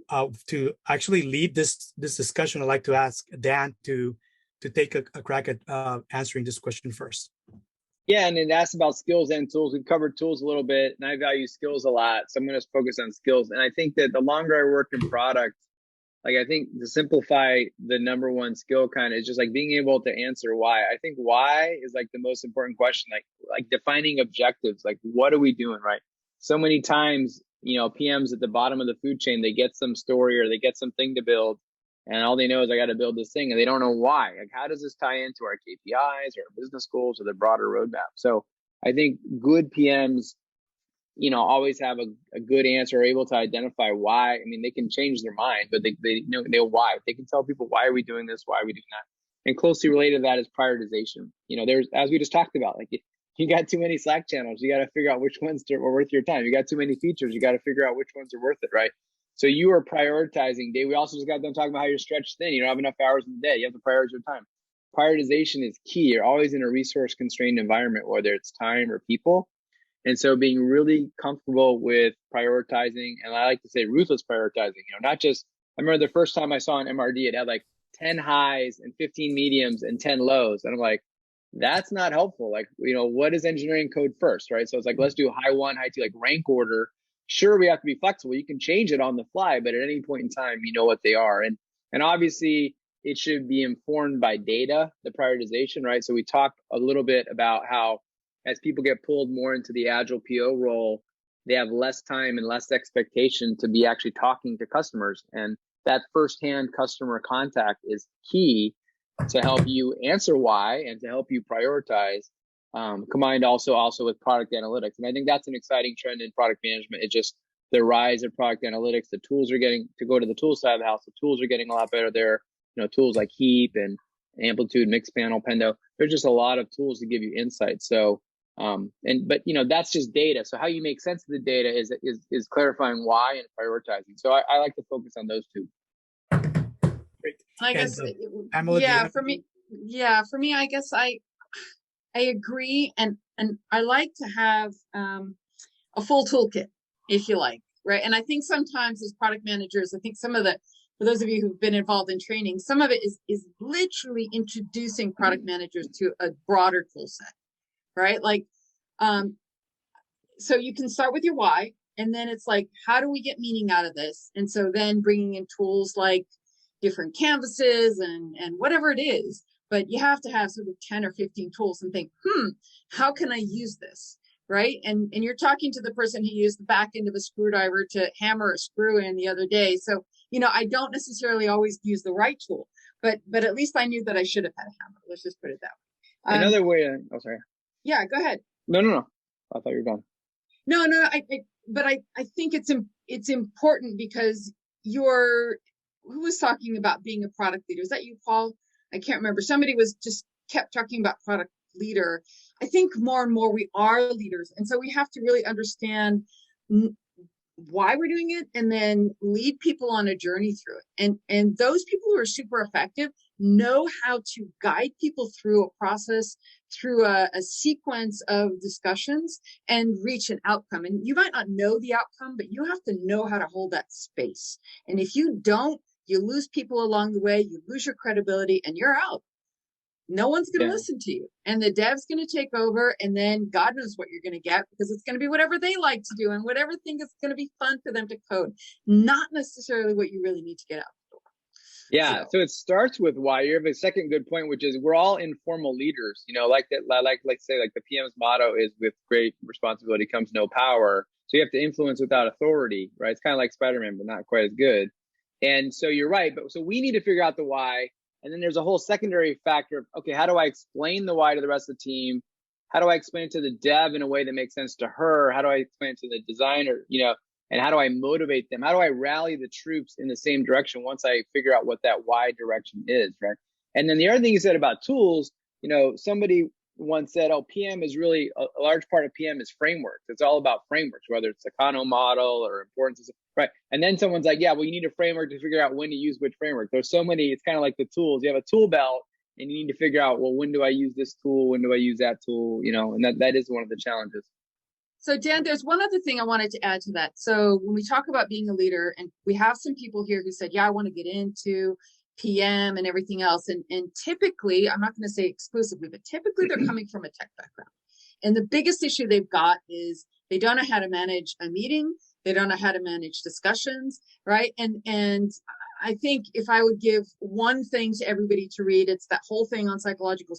to actually lead this discussion, I'd like to ask Dan to take a crack at answering this question first. Yeah, and it asks about skills and tools. We've covered tools a little bit, and I value skills a lot. So I'm going to focus on skills. And I think that the longer I work in product, like I think to simplify the number one skill kind of is just like being able to answer why. I think why is like the most important question, like defining objectives, like what are we doing, right? So many times, PMs at the bottom of the food chain, they get some story or they get something to build, and all they know is I got to build this thing, and they don't know why. Like, how does this tie into our KPIs or our business goals or the broader roadmap? So I think good PMs, always have a good answer, are able to identify why. I mean, they can change their mind, but they know why. They can tell people, why are we doing this? Why are we doing that? And closely related to that is prioritization. There's, as we just talked about, like if you got too many Slack channels, you got to figure out which ones are worth your time. You got too many features, you got to figure out which ones are worth it, right? So you are prioritizing. We also just got done talking about how you're stretched thin. You don't have enough hours in the day. You have to prioritize your time. Prioritization is key. You're always in a resource constrained environment, whether it's time or people. And so being really comfortable with prioritizing, and I like to say ruthless prioritizing, not just, I remember the first time I saw an MRD, it had like 10 highs and 15 mediums and 10 lows. And I'm like, that's not helpful. Like, what is engineering code first, right? So it's like, let's do high one, high two, like rank order. Sure, we have to be flexible. You can change it on the fly, but at any point in time, you know what they are. And obviously it should be informed by data, the prioritization, right? So we talked a little bit about how as people get pulled more into the Agile PO role, they have less time and less expectation to be actually talking to customers. And that firsthand customer contact is key to help you answer why and to help you prioritize, combined also with product analytics. And I think that's an exciting trend in product management. It's just the rise of product analytics. The tools are getting, to go to the tool side of the house, the tools are getting a lot better there. Tools like Heap and Amplitude, Mixpanel, Pendo. There's just a lot of tools to give you insight. So, but that's just data. So how you make sense of the data is clarifying why and prioritizing. So I like to focus on those two. Great. I guess, Pamela, for me, I guess I agree, and I like to have a full toolkit, if you like, right? And I think sometimes as product managers, I think for those of you who've been involved in training, some of it is literally introducing product managers to a broader tool set, right? Like, so you can start with your why, and then it's like, how do we get meaning out of this? And so then bringing in tools like different canvases and whatever it is, but you have to have sort of 10 or 15 tools and think, how can I use this, right? And you're talking to the person who used the back end of a screwdriver to hammer a screw in the other day. So, I don't necessarily always use the right tool, but at least I knew that I should have had a hammer. Let's just put it that way. Another way, sorry. Yeah, go ahead. No. I thought you were done. No. I think it's important because who was talking about being a product leader? Is that you, Paul? I can't remember. Somebody kept talking about product leader. I think more and more we are leaders. And so we have to really understand why we're doing it and then lead people on a journey through it. And those people who are super effective know how to guide people through a process, through a sequence of discussions and reach an outcome. And you might not know the outcome, but you have to know how to hold that space. And if you don't, you lose people along the way, you lose your credibility, and you're out. No one's going to listen to you. And the dev's going to take over, and then God knows what you're going to get, because it's going to be whatever they like to do and whatever thing is going to be fun for them to code, not necessarily what you really need to get out the door. Yeah, so it starts with why. You have a second good point, which is we're all informal leaders. Like the PM's motto is, with great responsibility comes no power. So you have to influence without authority, right? It's kind of like Spider-Man, but not quite as good. And so you're right. But so we need to figure out the why. And then there's a whole secondary factor of, okay, how do I explain the why to the rest of the team? how do I explain it to the dev in a way that makes sense to her? How do I explain it to the designer? And how do I motivate them? How do I rally the troops in the same direction once I figure out what that why direction is, right? And then the other thing you said about tools, somebody once said, oh, PM is really a large part of PM is frameworks. It's all about frameworks, whether it's a Kano model or importance, right? And then someone's like, yeah, well, you need a framework to figure out when to use which framework. There's so many, it's kind of like the tools. You have a tool belt and you need to figure out, well, when do I use this tool? When do I use that tool? And that is one of the challenges. So Dan, there's one other thing I wanted to add to that. So when we talk about being a leader, and we have some people here who said, yeah, I want to get into PM and everything else. And typically, I'm not going to say exclusively, but typically they're coming from a tech background. And the biggest issue they've got is they don't know how to manage a meeting. They don't know how to manage discussions, right? And I think if I would give one thing to everybody to read, it's that whole thing on psychological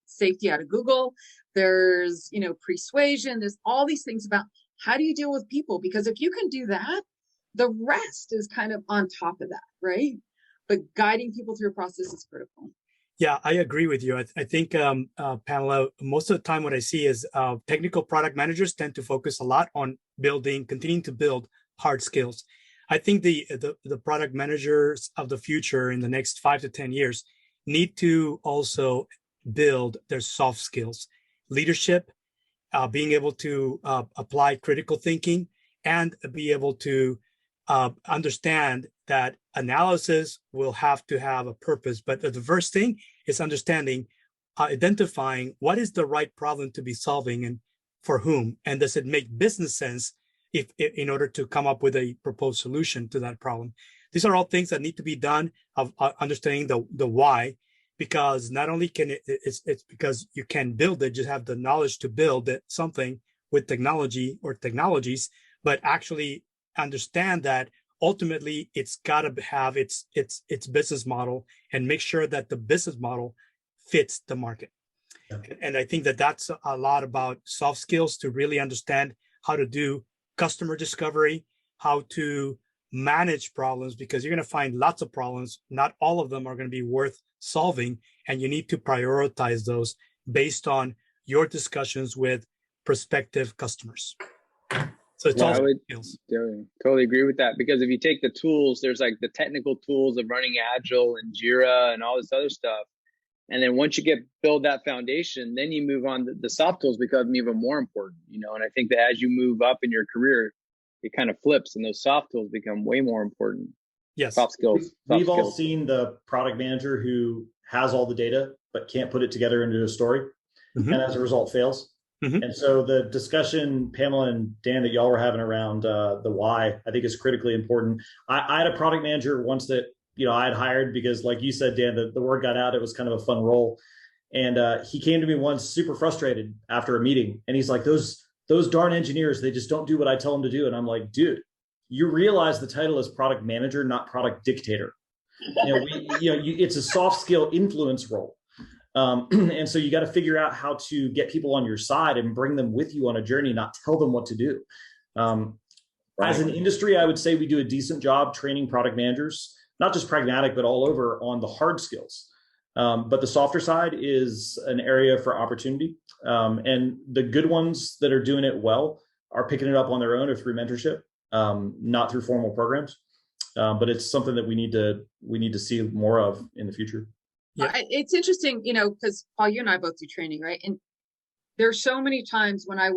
safety out of Google. There's, persuasion. There's all these things about how do you deal with people? Because if you can do that, the rest is kind of on top of that, right? But guiding people through a process is critical. Yeah, I agree with you. I think, Pamela, most of the time what I see is technical product managers tend to focus a lot on continuing to build hard skills. I think the product managers of the future in the next 5 to 10 years need to also build their soft skills, leadership, being able to apply critical thinking, and be able to understand that analysis will have to have a purpose. But the first thing is understanding, identifying what is the right problem to be solving and for whom, and does it make business sense if in order to come up with a proposed solution to that problem. These are all things that need to be done of understanding the why, because not only can it's because you can build it, just have the knowledge to build something with technology or technologies, but actually understand that ultimately it's got to have its business model and make sure that the business model fits the market. Okay. And I think that's a lot about soft skills to really understand how to do customer discovery, how to manage problems, because you're going to find lots of problems. Not all of them are going to be worth solving, and you need to prioritize those based on your discussions with prospective customers. So it's all skills. Totally agree with that, because if you take the tools, there's like the technical tools of running Agile and Jira and all this other stuff. And then once you build that foundation, then you move on. The soft tools become even more important, and I think that as you move up in your career, it kind of flips and those soft tools become way more important. Yes. Soft skills. We've all seen the product manager who has all the data, but can't put it together into a story. Mm-hmm. And as a result fails. Mm-hmm. And so the discussion, Pamela and Dan, that y'all were having around the why, I think is critically important. I had a product manager once that, I had hired because, like you said, Dan, the word got out. It was kind of a fun role. And he came to me once super frustrated after a meeting. And he's like, those darn engineers, they just don't do what I tell them to do. And I'm like, dude, you realize the title is product manager, not product dictator. It's a soft skill influence role. And so you got to figure out how to get people on your side and bring them with you on a journey, not tell them what to do. As an industry, I would say we do a decent job training product managers, not just Pragmatic, but all over on the hard skills. But the softer side is an area for opportunity. And the good ones that are doing it well are picking it up on their own or through mentorship, not through formal programs. But it's something that we need to see more of in the future. Yeah. It's interesting, because Paul, you and I both do training, right? And there's so many times when I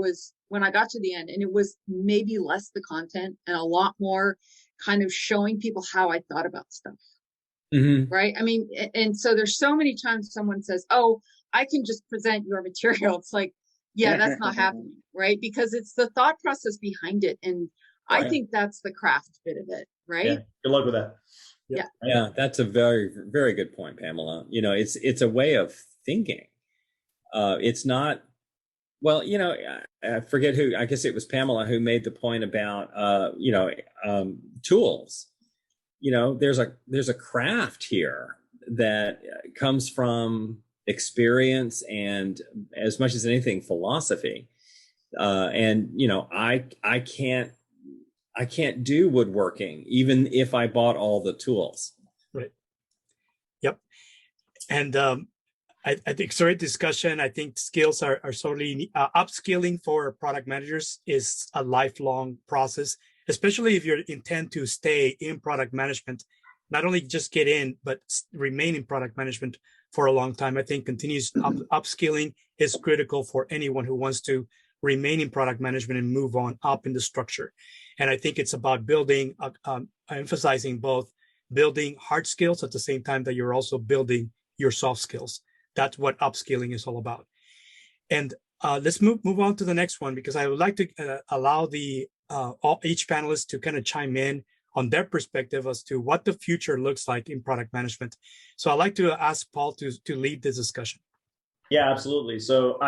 got to the end and it was maybe less the content and a lot more kind of showing people how I thought about stuff. Mm-hmm. Right. I mean, and so there's so many times someone says, oh, I can just present your material. It's like, yeah, that's not happening. Right. Because it's the thought process behind it. And right. I think that's the craft bit of it. Right. Yeah. Good luck with that. Yeah, that's a very, very good point, Pamela. It's a way of thinking. It's not, well, I forget who, I guess it was Pamela who made the point about, tools. There's a craft here that comes from experience and, as much as anything, philosophy. I can't do woodworking, even if I bought all the tools. Right. Yep. And I think it's a great discussion. I think skills are certainly upskilling for product managers is a lifelong process, especially if you intend to stay in product management, not only just get in, but remain in product management for a long time. I think continuous upskilling is critical for anyone who wants to remain in product management and move on up in the structure. And I think it's about building, emphasizing both building hard skills at the same time that you're also building your soft skills. That's what upskilling is all about. And let's move on to the next one, because I would like to allow each panelist to kind of chime in on their perspective as to what the future looks like in product management. So I'd like to ask Paul to lead this discussion. Yeah, absolutely. So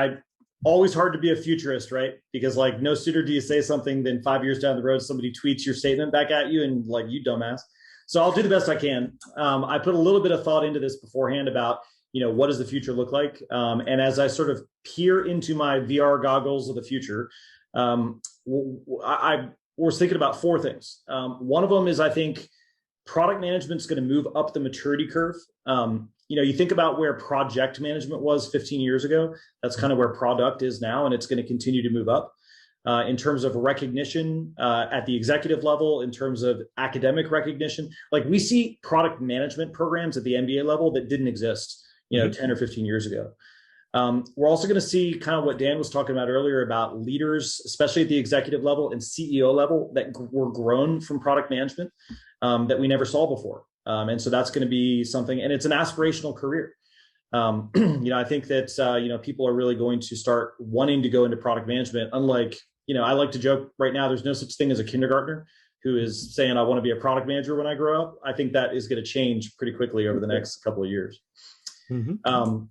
always hard to be a futurist, right? Because like no sooner do you say something than 5 years down the road, somebody tweets your statement back at you and like, you dumbass. So I'll do the best I can. I put a little bit of thought into this beforehand about, what does the future look like? And as I sort of peer into my VR goggles of the future, I was thinking about four things. One of them is, I think product management is going to move up the maturity curve. You think about where project management was 15 years ago. That's kind of where product is now, and it's going to continue to move up in terms of recognition at the executive level, in terms of academic recognition. Like we see product management programs at the MBA level that didn't exist, 10 or 15 years ago. We're also going to see kind of what Dan was talking about earlier about leaders, especially at the executive level and CEO level, that were grown from product management that we never saw before. And so that's going to be something, and it's an aspirational career. I think that, people are really going to start wanting to go into product management. Unlike, I like to joke right now, there's no such thing as a kindergartner who is saying, I want to be a product manager when I grow up. I think that is going to change pretty quickly over the next couple of years. Mm-hmm.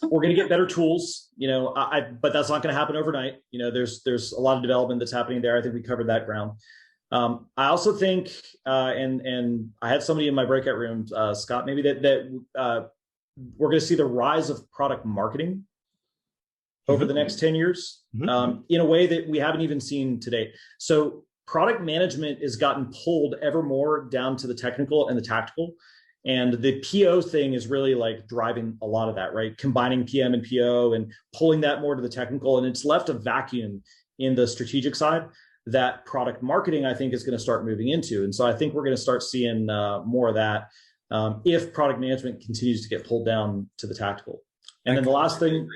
We're going to get better tools, but that's not going to happen overnight. There's a lot of development that's happening there. I think we covered that ground. I also think, and I had somebody in my breakout room, Scott, maybe that we're going to see the rise of product marketing over the next 10 years in a way that we haven't even seen today. So product management has gotten pulled ever more down to the technical and the tactical. And the PO thing is really like driving a lot of that, right? Combining PM and PO and pulling that more to the technical. And it's left a vacuum in the strategic side that product marketing, I think, is going to start moving into. And so I think we're going to start seeing more of that if product management continues to get pulled down to the tactical. And then the last thing,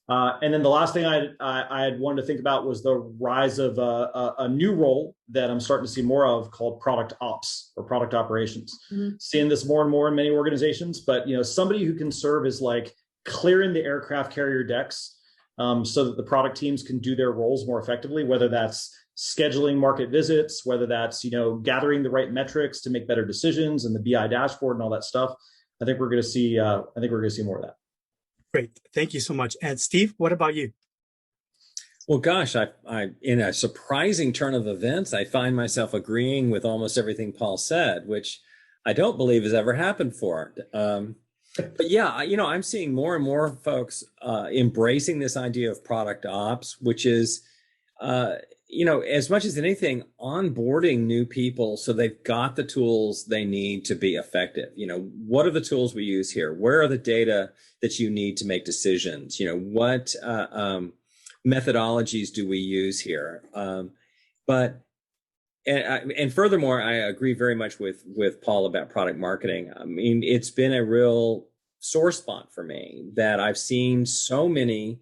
I had wanted to think about was the rise of a new role that I'm starting to see more of called product ops or product operations. Seeing this more and more in many organizations, but somebody who can serve as like clearing the aircraft carrier decks so that the product teams can do their roles more effectively, whether that's scheduling market visits, whether that's gathering the right metrics to make better decisions and the BI dashboard and all that stuff. I think we're going to see more of that. Great. Thank you so much. And Steve, what about you? Well, gosh, I in a surprising turn of events, I find myself agreeing with almost everything Paul said, which I don't believe has ever happened before. But yeah, I'm seeing more and more folks embracing this idea of product ops, which is, as much as anything, onboarding new people so they've got the tools they need to be effective. What are the tools we use here? Where are the data that you need to make decisions? What methodologies do we use here? And furthermore, I agree very much with Paul about product marketing. I mean, it's been a real sore spot for me that I've seen so many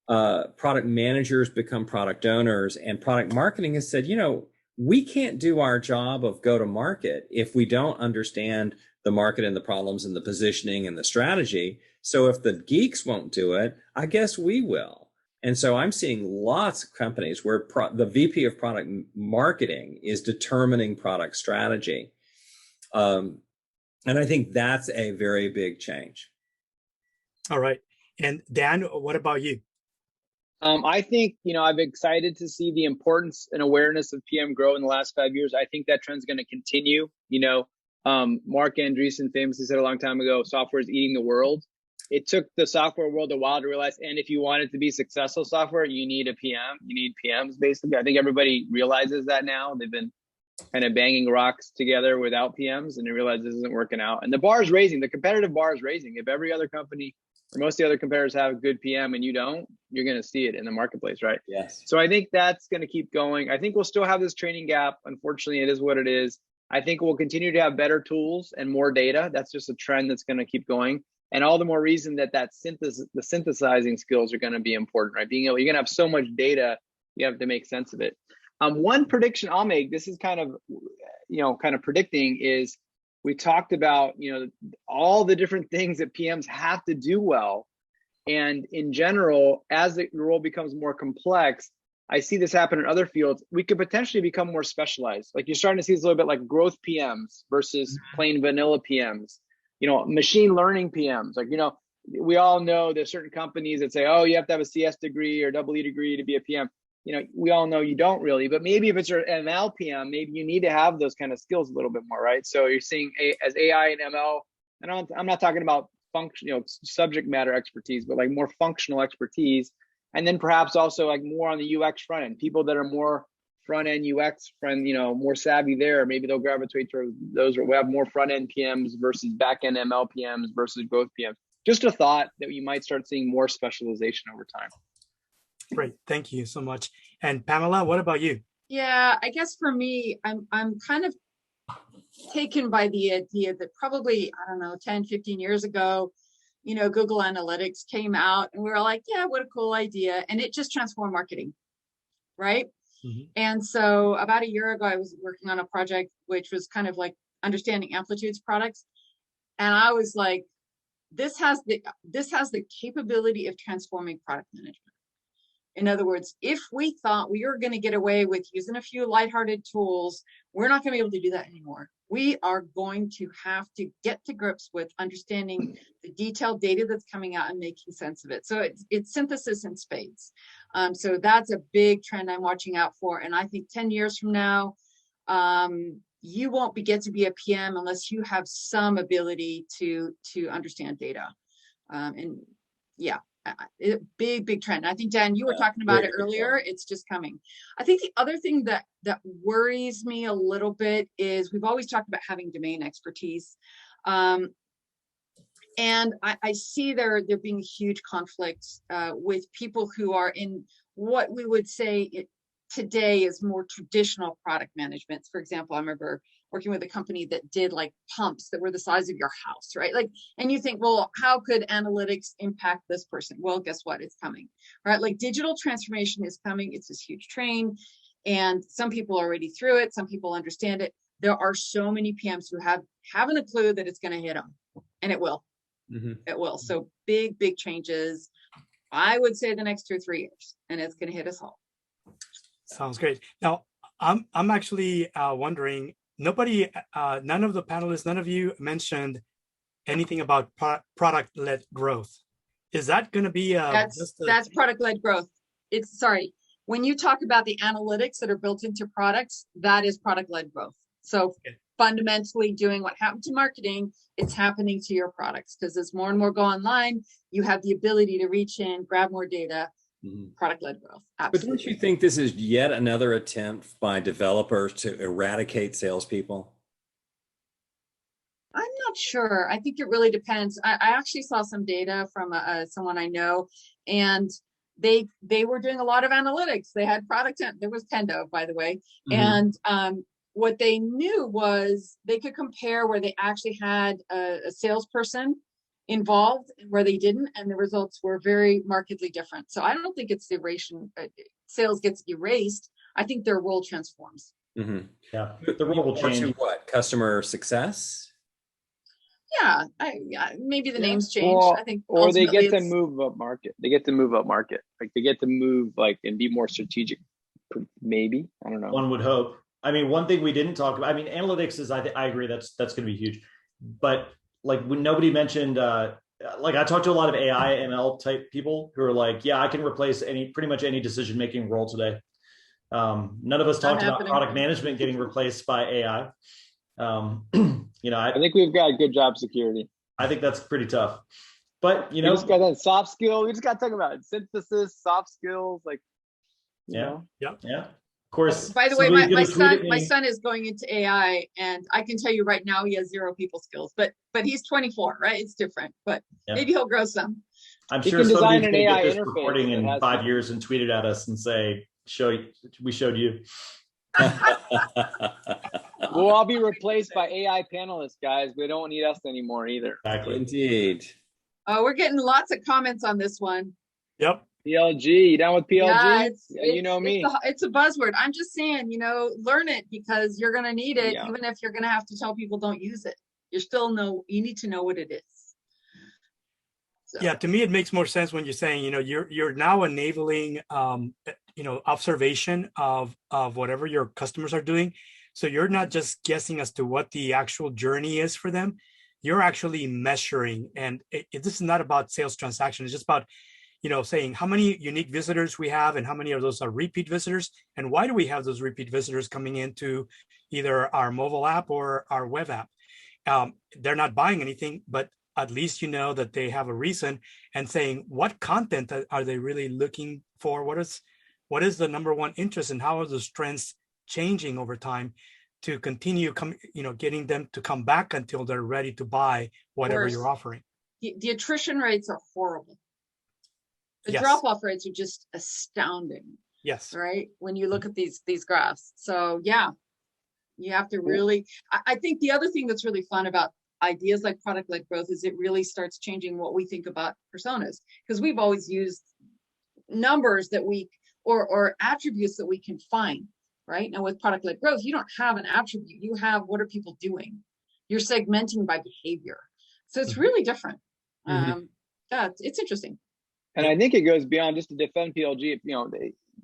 product managers become product owners, and product marketing has said, we can't do our job of go to market if we don't understand the market and the problems and the positioning and the strategy. So if the geeks won't do it, I guess we will. And so I'm seeing lots of companies where the VP of product marketing is determining product strategy. And I think that's a very big change. All right. And Dan, what about you? I think, I'm excited to see the importance and awareness of PM grow in the last 5 years. I think that trend's going to continue. Mark Andreessen famously said a long time ago, software is eating the world. It took the software world a while to realize, and if you want it to be successful software, you need a PM. You need PMs, basically. I think everybody realizes that now. They've been kind of banging rocks together without PMs, and they realize this isn't working out. And the bar is raising, the competitive bar is raising. If every other company or most of the other competitors have good PM and you don't, you're going to see it in the marketplace, right? Yes. So I think that's going to keep going. I think we'll still have this training gap. Unfortunately, it is what it is. I think we'll continue to have better tools and more data. That's just a trend that's going to keep going. And all the more reason that the synthesizing skills are going to be important, right? You're going to have so much data, you have to make sense of it. One prediction I'll make, this is kind of predicting, is we talked about, all the different things that PMs have to do well. And in general, as the role becomes more complex, I see this happen in other fields. We could potentially become more specialized. Like you're starting to see this a little bit like growth PMs versus plain vanilla PMs, machine learning PMs. Like, we all know there's certain companies that say, oh, you have to have a CS degree or double E degree to be a PM. We all know you don't really, but maybe if it's your ML PM, maybe you need to have those kind of skills a little bit more, right? So you're seeing as AI and ML, and I'm not talking about subject matter expertise, but like more functional expertise. And then perhaps also like more on the UX front end, people that are more front end UX more savvy there. Maybe they'll gravitate to those, or we have more front end PMs versus back end ML PMs versus growth PMs. Just a thought that you might start seeing more specialization over time. Great, thank you so much. And Pamela, what about you? Yeah, I guess for me, I'm kind of taken by the idea that probably, 10, 15 years ago, Google Analytics came out and we were like, yeah, what a cool idea. And it just transformed marketing, right? Mm-hmm. And so about a year ago, I was working on a project, which was kind of like understanding Amplitude's products. And I was like, this has the capability of transforming product management. In other words, if we thought we were going to get away with using a few lighthearted tools, we're not going to be able to do that anymore. We are going to have to get to grips with understanding the detailed data that's coming out and making sense of it. So it's synthesis in spades. So that's a big trend I'm watching out for. And I think 10 years from now, you won't get to be a PM unless you have some ability to understand data. And yeah. Big trend. I think, Dan, you were talking about it earlier. It's just coming. I think the other thing that worries me a little bit is we've always talked about having domain expertise. And I see there being huge conflicts with people who are in what we would say today is more traditional product management. For example, I remember working with a company that did like pumps that were the size of your house, right? Like, and you think, well, how could analytics impact this person? Well, guess what? It's coming, right? Like digital transformation is coming. It's this huge train, and some people are already through it. Some people understand it. There are so many PMs who haven't a clue that it's going to hit them, and it will. Mm-hmm. It will. So big changes. I would say the next 2 or 3 years, and it's going to hit us all. Sounds great. Now, I'm actually wondering. None of the panelists, none of you mentioned anything about product-led growth. Is that going to be that's product-led growth? When you talk about the analytics that are built into products, that is product-led growth. So fundamentally doing what happened to marketing, it's happening to your products, because as more and more go online, you have the ability to reach in, grab more data. Mm-hmm. Product-led growth. Absolutely. But don't you think this is yet another attempt by developers to eradicate salespeople? I'm not sure. I think it really depends. I actually saw some data from someone I know, and they were doing a lot of analytics. They had there was Pendo, by the way. Mm-hmm. And what they knew was they could compare where they actually had a salesperson involved where they didn't, and the results were very markedly different. So I don't think it's sales gets erased. I think their role transforms. Mm-hmm. Yeah, the role will change. To what? Customer success? Yeah, maybe the names change. Well, I think, or they get to move up market. Like they get to move and be more strategic. Maybe, I don't know. One would hope. I mean, one thing we didn't talk about. I mean, analytics is. I agree that's going to be huge, but. Like when nobody mentioned, like I talked to a lot of AI, ML type people who are like, yeah, I can replace pretty much any decision-making role today. None of us talked about product management getting replaced by AI. I think we've got good job security. I think that's pretty tough, but we just got that soft skill. We just got to talk about it. Synthesis, soft skills, Yeah. Of course. By the way, somebody's my gonna tweet at my me. son is going into AI, and I can tell you right now he has zero people skills. But he's 24, right? It's different, but Yeah. maybe he'll grow some. I'm You sure can design somebody's an going to AI get this interface recording that in has 5 years and tweet it at us and say, we showed you. We'll all be replaced by AI panelists, guys. We don't need us anymore either. Exactly. Indeed. Oh, we're getting lots of comments on this one. Yep. PLG, you down with PLG? Yeah, You know me. It's a buzzword. I'm just saying, learn it because you're going to need it, Yeah. even if you're going to have to tell people don't use it. You need to know what it is. So. Yeah, to me, it makes more sense when you're saying, you're now enabling, observation of whatever your customers are doing. So you're not just guessing as to what the actual journey is for them. You're actually measuring, and this is not about sales transaction. It's just about, saying how many unique visitors we have and how many of those are repeat visitors, and why do we have those repeat visitors coming into either our mobile app or our web app. They're not buying anything, but at least you know that they have a reason, and saying what content are they really looking for? What is the number one interest, and how are those trends changing over time to continue getting them to come back until they're ready to buy whatever you're offering. The attrition rates are horrible. The Yes. drop-off rates are just astounding. Yes. Right? When you look at these graphs. So yeah, you have to really, I think the other thing that's really fun about ideas like product-led growth is it really starts changing what we think about personas, because we've always used numbers that or attributes that we can find, right? Now with product-led growth, you don't have an attribute, you have what are people doing? You're segmenting by behavior. So it's really different. Mm-hmm. Yeah, it's interesting. And I think it goes beyond, just to defend PLG,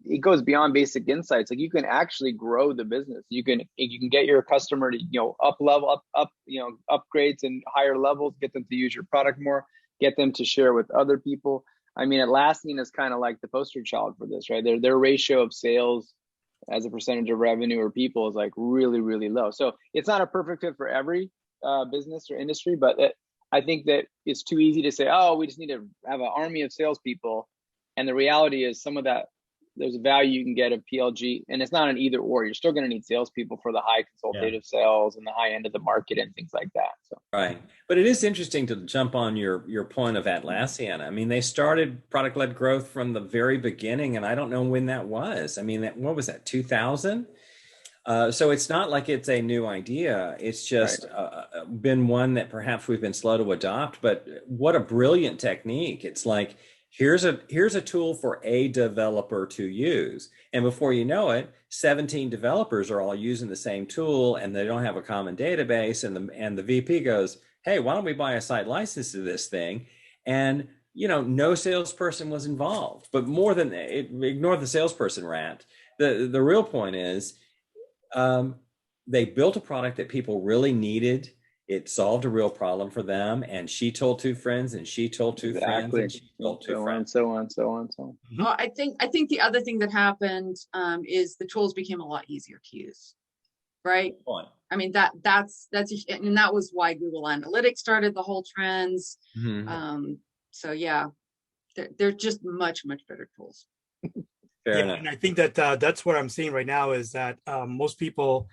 it goes beyond basic insights. Like you can actually grow the business. You can get your customer to, up level, upgrades and higher levels, get them to use your product more, get them to share with other people. I mean, Atlassian is kind of like the poster child for this, right? Their ratio of sales as a percentage of revenue or people is like really, really low. So it's not a perfect fit for every business or industry, but I think that it's too easy to say, oh, we just need to have an army of salespeople. And the reality is some of that, there's a value you can get of PLG, and it's not an either or. You're still going to need salespeople for the high consultative sales and the high end of the market and things like that. So right, but it is interesting to jump on your point of Atlassian. I mean, they started product-led growth from the very beginning, and I don't know when that was. I mean, what was that, 2000? So it's not like it's a new idea. It's just been one that perhaps we've been slow to adopt. But what a brilliant technique! It's like, here's a tool for a developer to use, and before you know it, 17 developers are all using the same tool, and they don't have a common database. And the VP goes, "Hey, why don't we buy a site license to this thing?" And no salesperson was involved. But more than ignore the salesperson rant. The real point is, they built a product that people really needed. It solved a real problem for them, and she told two friends, and she told two friends, and she told two friends, so on. Well, I think the other thing that happened is the tools became a lot easier to use, right? I mean that's and that was why Google Analytics started the whole trends. Mm-hmm. So yeah, they're just much better tools. Fair enough. And I think that that's what I'm seeing right now is that most people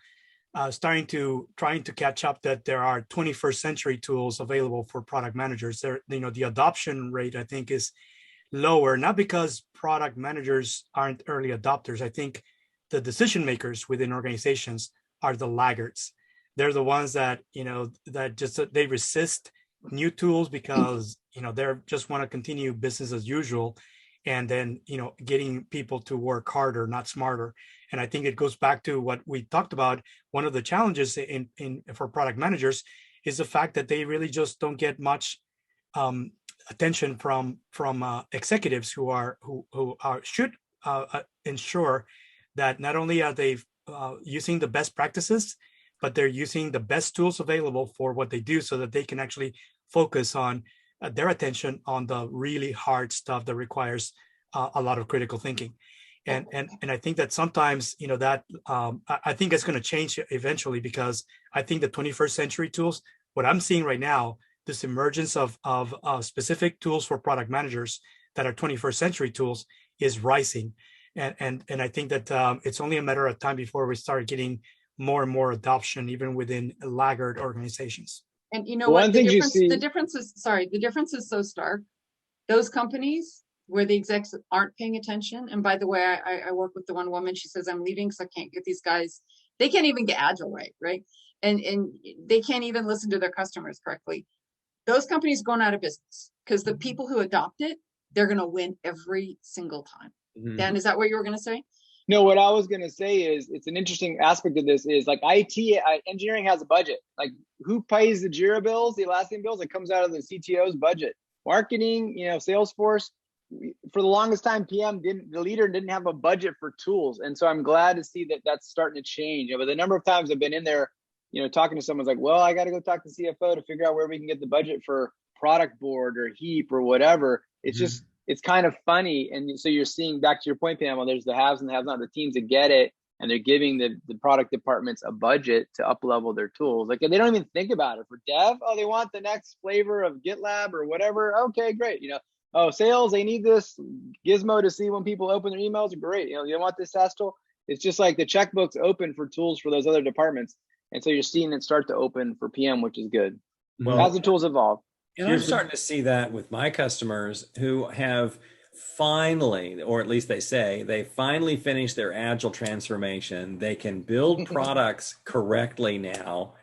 trying to catch up, that there are 21st century tools available for product managers. The adoption rate, I think, is lower, not because product managers aren't early adopters. I think the decision makers within organizations are the laggards. They're the ones that, they resist new tools because, they just want to continue business as usual. And then, getting people to work harder, not smarter. And I think it goes back to what we talked about. One of the challenges for product managers is the fact that they really just don't get much attention from executives who should ensure that not only are they using the best practices, but they're using the best tools available for what they do, so that they can actually focus on their attention on the really hard stuff that requires a lot of critical thinking. And I think that sometimes, that I think it's going to change eventually, because I think the 21st century tools, what I'm seeing right now, this emergence of specific tools for product managers that are 21st century tools is rising. And I think that it's only a matter of time before we start getting more and more adoption, even within laggard organizations. And you know One what? thing you see, The difference is so stark. Those companies where the execs aren't paying attention. And by the way, I work with the one woman. She says, I'm leaving because I can't get these guys. They can't even get Agile right? And they can't even listen to their customers correctly. Those companies going out of business because the people who adopt it, they're going to win every single time. Mhm. Dan, is that what you were going to say? no, what I was going to say is it's an interesting aspect of this is like engineering has a budget. Like who pays the Jira bills, the Atlassian bills? It comes out of the CTO's budget. Marketing, Salesforce, for the longest time, the leader didn't have a budget for tools. And so I'm glad to see that that's starting to change. But the number of times I've been in there, talking to someone's like, well, I got to go talk to CFO to figure out where we can get the budget for product board or heap or whatever. It's just, it's kind of funny. And so you're seeing, back to your point, Pamela, there's the haves and the have-not, the teams that get it, and they're giving the product departments a budget to up-level their tools. Like, they don't even think about it. For dev, oh, they want the next flavor of GitLab or whatever. Okay, great. Oh, sales, they need this gizmo to see when people open their emails. Great. You don't want this SaaS tool. It's just like the checkbook's open for tools for those other departments. And so you're seeing it start to open for PM, which is good. Well, as the tools evolve. And I'm starting to see that with my customers who have finally, or at least they say, they finally finished their Agile transformation. They can build products correctly now,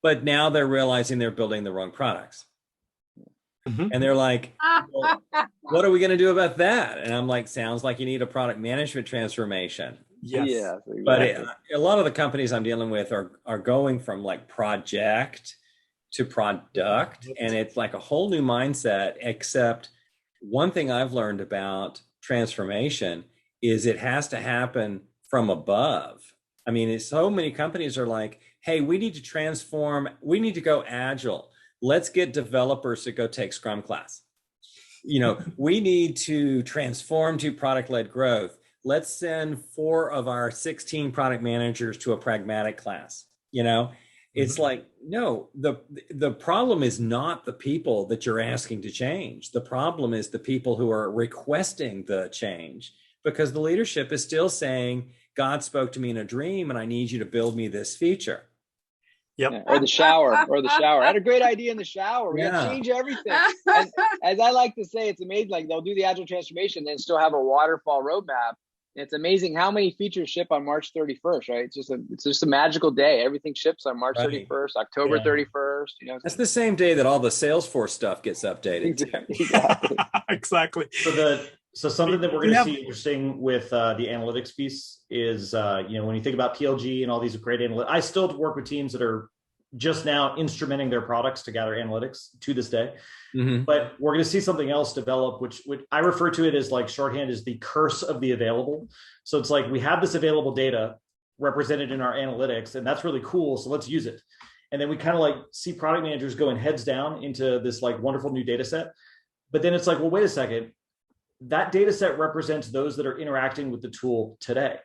but now they're realizing they're building the wrong products. And they're like, well, what are we going to do about that? And I'm like, sounds like you need a product management transformation. Yes. Yeah, exactly. But a lot of the companies I'm dealing with are going from like project to product, and it's like a whole new mindset. Except one thing I've learned about transformation is it has to happen from above. I mean, so many companies are like, hey, we need to transform, we need to go Agile. Let's get developers to go take Scrum class. We need to transform to product-led growth. Let's send 4 of our 16 product managers to a pragmatic class. It's like, no, the problem is not the people that you're asking to change. The problem is the people who are requesting the change, because the leadership is still saying, God spoke to me in a dream and I need you to build me this feature. Yep. Yeah, or the shower. I had a great idea in the shower. We got to change everything. And as I like to say, it's amazing. Like, they'll do the Agile transformation, then still have a waterfall roadmap. It's amazing how many features ship on March 31st, right? It's just a magical day. Everything ships on March 31st, October 31st. That's the same day that all the Salesforce stuff gets updated. Exactly. Exactly. So something that we're going to see interesting with the analytics piece is, when you think about PLG and all these great analytics, I still work with teams that are just now instrumenting their products to gather analytics to this day. But we're going to see something else develop, which I refer to it as, like, shorthand is the curse of the available. So it's like, we have this available data represented in our analytics, and that's really cool. So let's use it. And then we kind of like see product managers going heads down into this like wonderful new data set. But then it's like, well, wait a second. That data set represents those that are interacting with the tool today.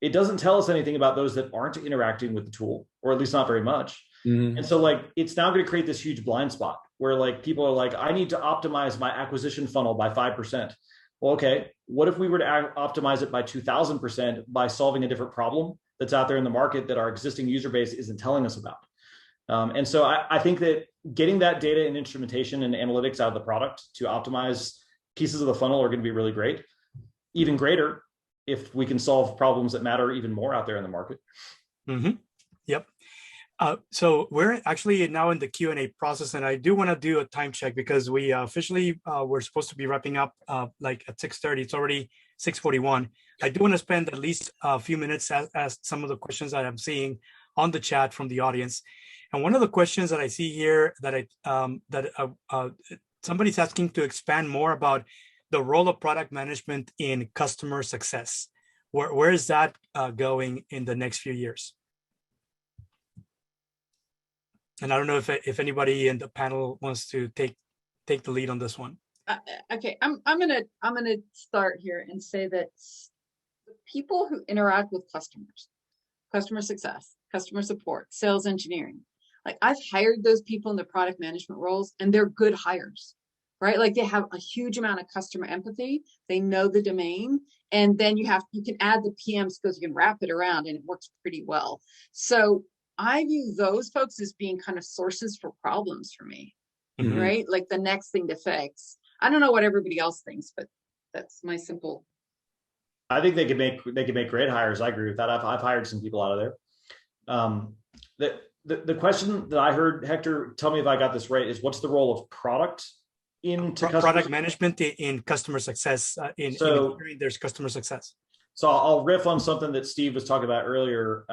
It doesn't tell us anything about those that aren't interacting with the tool, or at least not very much. And so, like, it's now going to create this huge blind spot where, like, people are like, I need to optimize my acquisition funnel by 5%. Well, okay, what if we were to optimize it by 2000% by solving a different problem that's out there in the market that our existing user base isn't telling us about? And so I think that getting that data and instrumentation and analytics out of the product to optimize pieces of the funnel are going to be really great. Even greater if we can solve problems that matter even more out there in the market. Yep. So we're actually now in the Q&A process, and I do want to do a time check because we officially we're supposed to be wrapping up like at 6:30. It's already 6:41. I do want to spend at least a few minutes as some of the questions that I'm seeing on the chat from the audience. And one of the questions that I see here that somebody's asking to expand more about the role of product management in customer success. Where is that going in the next few years? And I don't know if anybody in the panel wants to take the lead on this one. Okay, I'm gonna start here and say that the people who interact with customers, customer success, customer support, sales engineering, like, I've hired those people in the product management roles, and they're good hires, right? Like they have a huge amount of customer empathy. They know the domain, and then you can add the PM skills, you can wrap it around, and it works pretty well. So I view those folks as being kind of sources for problems for me, right? Like the next thing to fix. I don't know what everybody else thinks, but that's my simple. I think they could make great hires. I agree with that. I've hired some people out of there. The question that I heard, Hector, tell me if I got this right, is what's the role of product into product management in customer success? In ensuring there's customer success. So I'll riff on something that Steve was talking about earlier.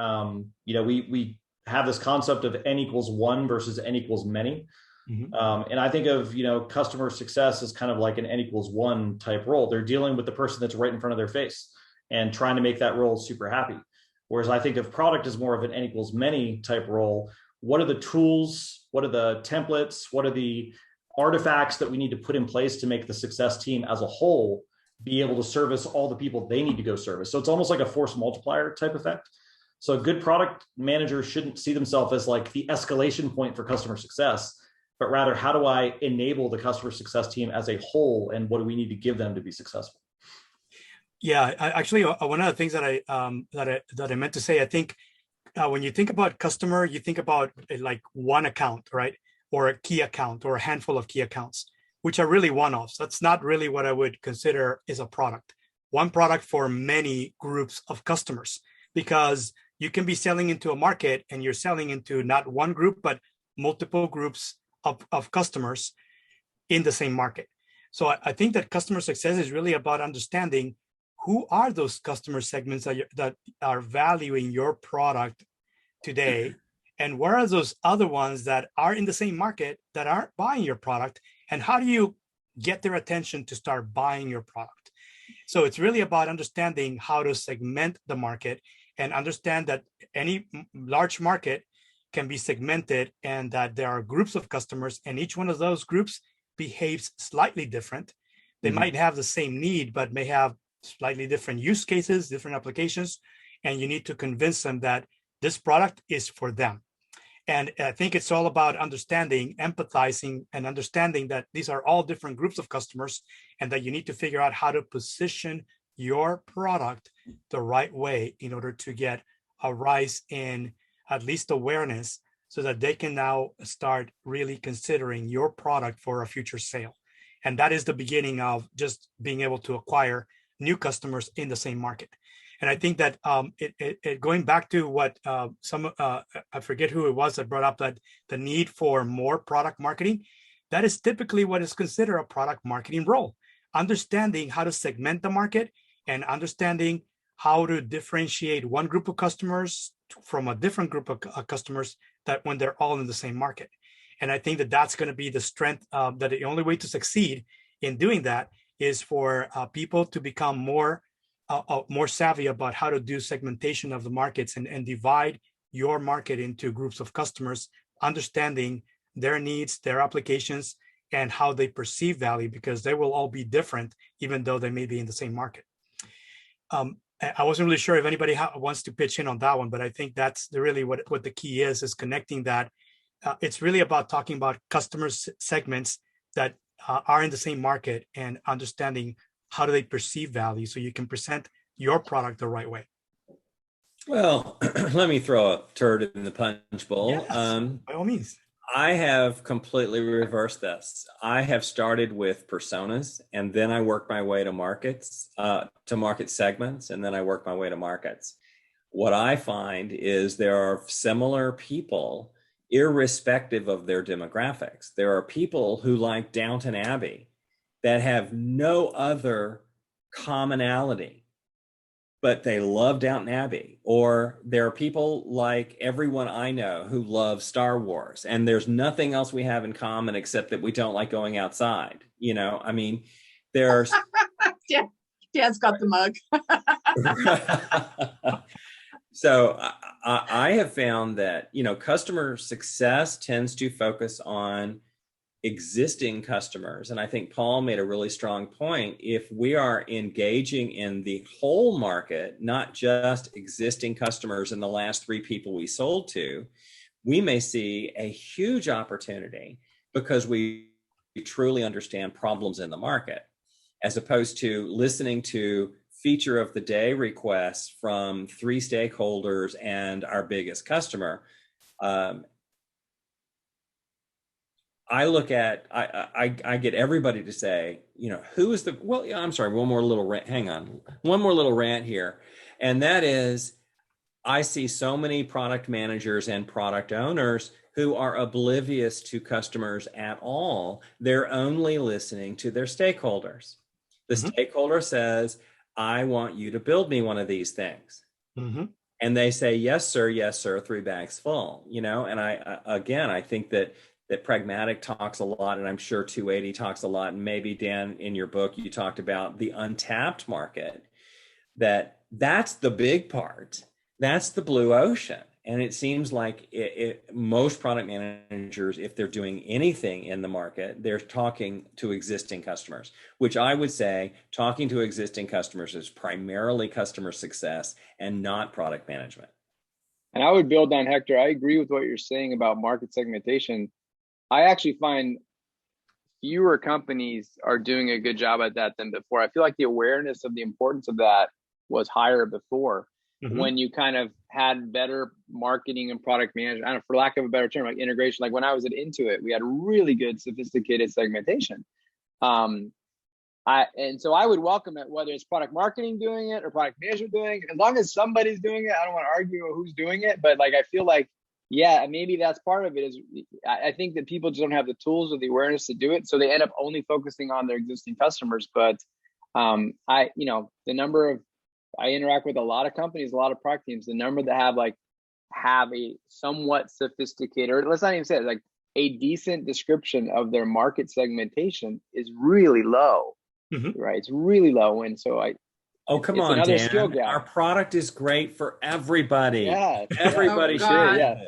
We have this concept of N equals one versus N equals many. And I think of, customer success as kind of like an N equals one type role. They're dealing with the person that's right in front of their face and trying to make that role super happy. Whereas I think of product as more of an N equals many type role. What are the tools? What are the templates? What are the artifacts that we need to put in place to make the success team as a whole be able to service all the people they need to go service? So it's almost like a force multiplier type effect. So a good product manager shouldn't see themselves as like the escalation point for customer success, but rather, how do I enable the customer success team as a whole, and what do we need to give them to be successful? Yeah, actually, one of the things that I meant to say, I think when you think about customer, you think about like one account, right, or a key account, or a handful of key accounts, which are really one-offs. That's not really what I would consider is a product. One product for many groups of customers, because you can be selling into a market and you're selling into not one group, but multiple groups of customers in the same market. So I think that customer success is really about understanding who are those customer segments that are valuing your product today, and where are those other ones that are in the same market that aren't buying your product, and how do you get their attention to start buying your product? So it's really about understanding how to segment the market and understand that any large market can be segmented, and that there are groups of customers, and each one of those groups behaves slightly different. They might have the same need, but may have slightly different use cases, different applications, and you need to convince them that this product is for them. And I think it's all about understanding, empathizing, and understanding that these are all different groups of customers, and that you need to figure out how to position your product the right way in order to get a rise in at least awareness, so that they can now start really considering your product for a future sale. And that is the beginning of just being able to acquire new customers in the same market. And I think that going back to what I forget who it was that brought up that the need for more product marketing, that is typically what is considered a product marketing role. Understanding how to segment the market and understanding how to differentiate one group of customers from a different group of customers, that when they're all in the same market. And I think that that's going to be the strength, that the only way to succeed in doing that is for people to become more savvy about how to do segmentation of the markets, and divide your market into groups of customers, understanding their needs, their applications, and how they perceive value, because they will all be different, even though they may be in the same market. I wasn't really sure if anybody wants to pitch in on that one, but I think that's really what the key is connecting that. It's really about talking about customer segments that are in the same market, and understanding how do they perceive value, so you can present your product the right way. Well, let me throw a turd in the punch bowl. Yes, by all means. I have completely reversed this. I have started with personas, and then I work my way to markets, to market segments, and then I work my way to markets. What I find is there are similar people, irrespective of their demographics. There are people who like Downton Abbey that have no other commonality, but they love Downton Abbey. Or there are people like everyone I know who love Star Wars, and there's nothing else we have in common except that we don't like going outside. I mean, there's Dad's got the mug. So I have found that customer success tends to focus on existing customers. And I think Paul made a really strong point. If we are engaging in the whole market, not just existing customers and the last 3 people we sold to, we may see a huge opportunity, because we truly understand problems in the market, as opposed to listening to feature of the day requests from 3 stakeholders and our biggest customer. I look at, I get everybody to say, who is the, well, I'm sorry, one more little rant here. And that is, I see so many product managers and product owners who are oblivious to customers at all. They're only listening to their stakeholders. The stakeholder says, I want you to build me one of these things. And they say, yes, sir, 3 bags full, and I think that Pragmatic talks a lot, and I'm sure 280 talks a lot, and maybe Dan, in your book, you talked about the untapped market, that's the big part. That's the blue ocean. And it seems like most product managers, if they're doing anything in the market, they're talking to existing customers, which I would say talking to existing customers is primarily customer success and not product management. And I would build on Hector. I agree with what you're saying about market segmentation. I actually find fewer companies are doing a good job at that than before. I feel like the awareness of the importance of that was higher before. When you kind of had better marketing and product management, I don't know, for lack of a better term, like integration. Like when I was at Intuit, we had really good, sophisticated segmentation. And so I would welcome it, whether it's product marketing doing it or product management doing it. As long as somebody's doing it, I don't want to argue who's doing it, but like I feel like, yeah, maybe that's part of it. Is I think that people just don't have the tools or the awareness to do it, so they end up only focusing on their existing customers. But the number of, I interact with a lot of companies, a lot of product teams. The number that have a somewhat sophisticated, or let's not even say it, like a decent description of their market segmentation is really low, right? It's really low, and so come on, another Dan. skill gap. Our product is great for everybody. Yeah, everybody should.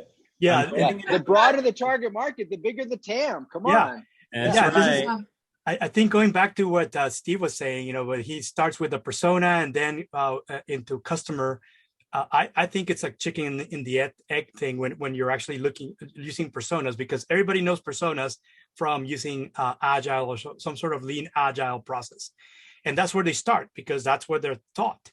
The broader the target market, the bigger the TAM. Come on. That's right. I think going back to what Steve was saying, where he starts with a persona and then into customer, I think it's like chicken in the egg thing when you're actually using personas, because everybody knows personas from using Agile or some sort of lean Agile process. And that's where they start, because that's where they're taught.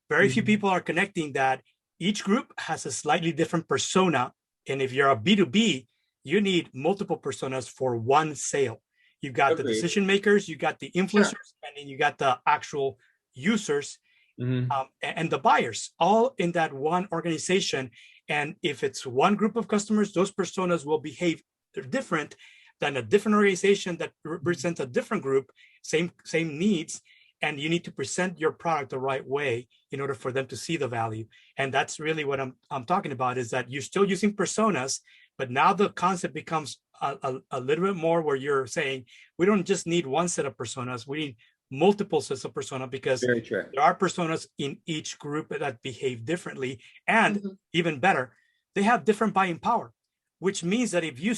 Very few people are connecting that each group has a slightly different persona. And if you're a B2B, you need multiple personas for one sale. You've got the decision makers, you got the influencers, and then you got the actual users and the buyers, all in that one organization. And if it's one group of customers, those personas will behave different than a different organization that represents a different group, same needs. And you need to present your product the right way in order for them to see the value. And that's really what I'm talking about, is that you're still using personas, but now the concept becomes a little bit more where you're saying, we don't just need one set of personas, we need multiple sets of personas, because there are personas in each group that behave differently. And even better, they have different buying power, which means that if you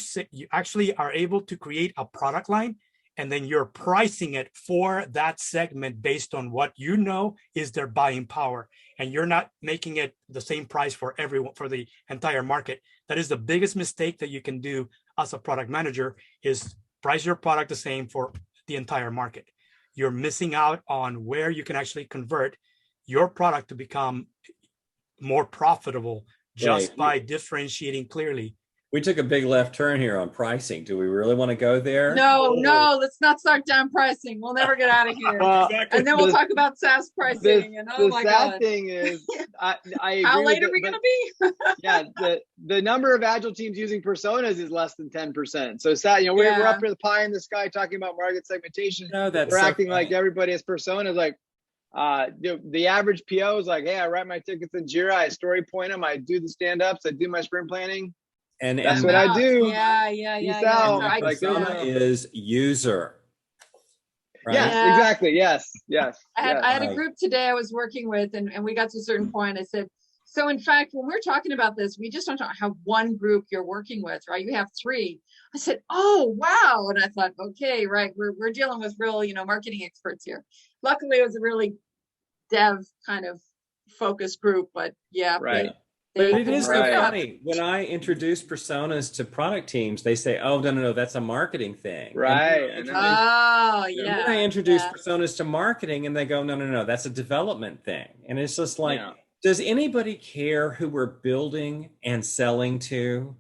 actually are able to create a product line, and then you're pricing it for that segment based on what you know is their buying power, and you're not making it the same price for everyone, for the entire market. That is the biggest mistake that you can do as a product manager, is price your product the same for the entire market. You're missing out on where you can actually convert your product to become more profitable just by differentiating clearly. We took a big left turn here on pricing. Do we really want to go there? No, let's not start down pricing. We'll never get out of here. And then we'll talk about SaaS pricing. And oh my God. The sad thing is, I agree. How late are we going to be? Yeah, the number of Agile teams using personas is less than 10%. So sad, we're up here the pie in the sky talking about market segmentation. We're acting like everybody has personas. Like the average PO is like, hey, I write my tickets in Jira, I story point them, I do the stand-ups, I do my sprint planning. And that's what I do. Yeah. Persona is user. Right? Yes, exactly. Yes. I had a group today I was working with, and we got to a certain point. I said, so in fact, when we're talking about this, we just don't have one group you're working with, right? You have 3. I said, oh, wow. And I thought, okay, right. We're dealing with real, marketing experts here. Luckily, it was a really dev kind of focus group, but yeah. Right. But They it is so Right. funny. When I introduce personas to product teams, they say, "Oh, no, that's a marketing thing." Right. And I then know. Oh, and yeah. then I introduce yeah. personas to marketing, and they go, "No, that's a development thing." And it's just like, Yeah. does anybody care who we're building and selling to?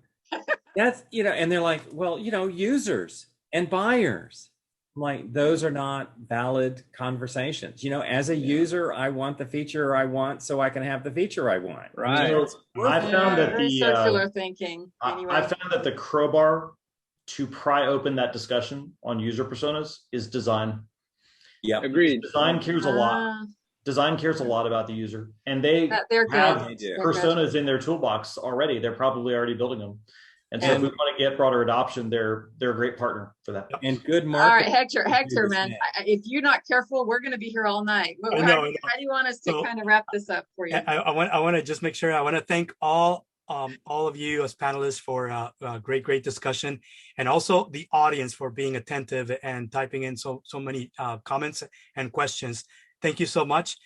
That's, and they're like, well, users and buyers. I'm like, those are not valid conversations. As a user, I want the feature I want so I can have the feature I want. Right. So I found that Very the circular thinking. I Anyway. found that the crowbar to pry open that discussion on user personas is design. Yep. Agreed. Design cares a lot. Ah, Design cares a lot about the user, and they they're good. have They do. They're good. personas in their toolbox already. They're probably already building them. And so if And- we want to get broader adoption, they're a great partner for that. And good All right, marketing. Hector, the man, same. if you're not careful, we're going to be here all night. I know, I know. How do you want us to So- kind of wrap this up for you? I want to just make sure. I want to thank all of you as panelists for a great discussion, and also the audience for being attentive and typing in so many comments and questions. Thank you so much.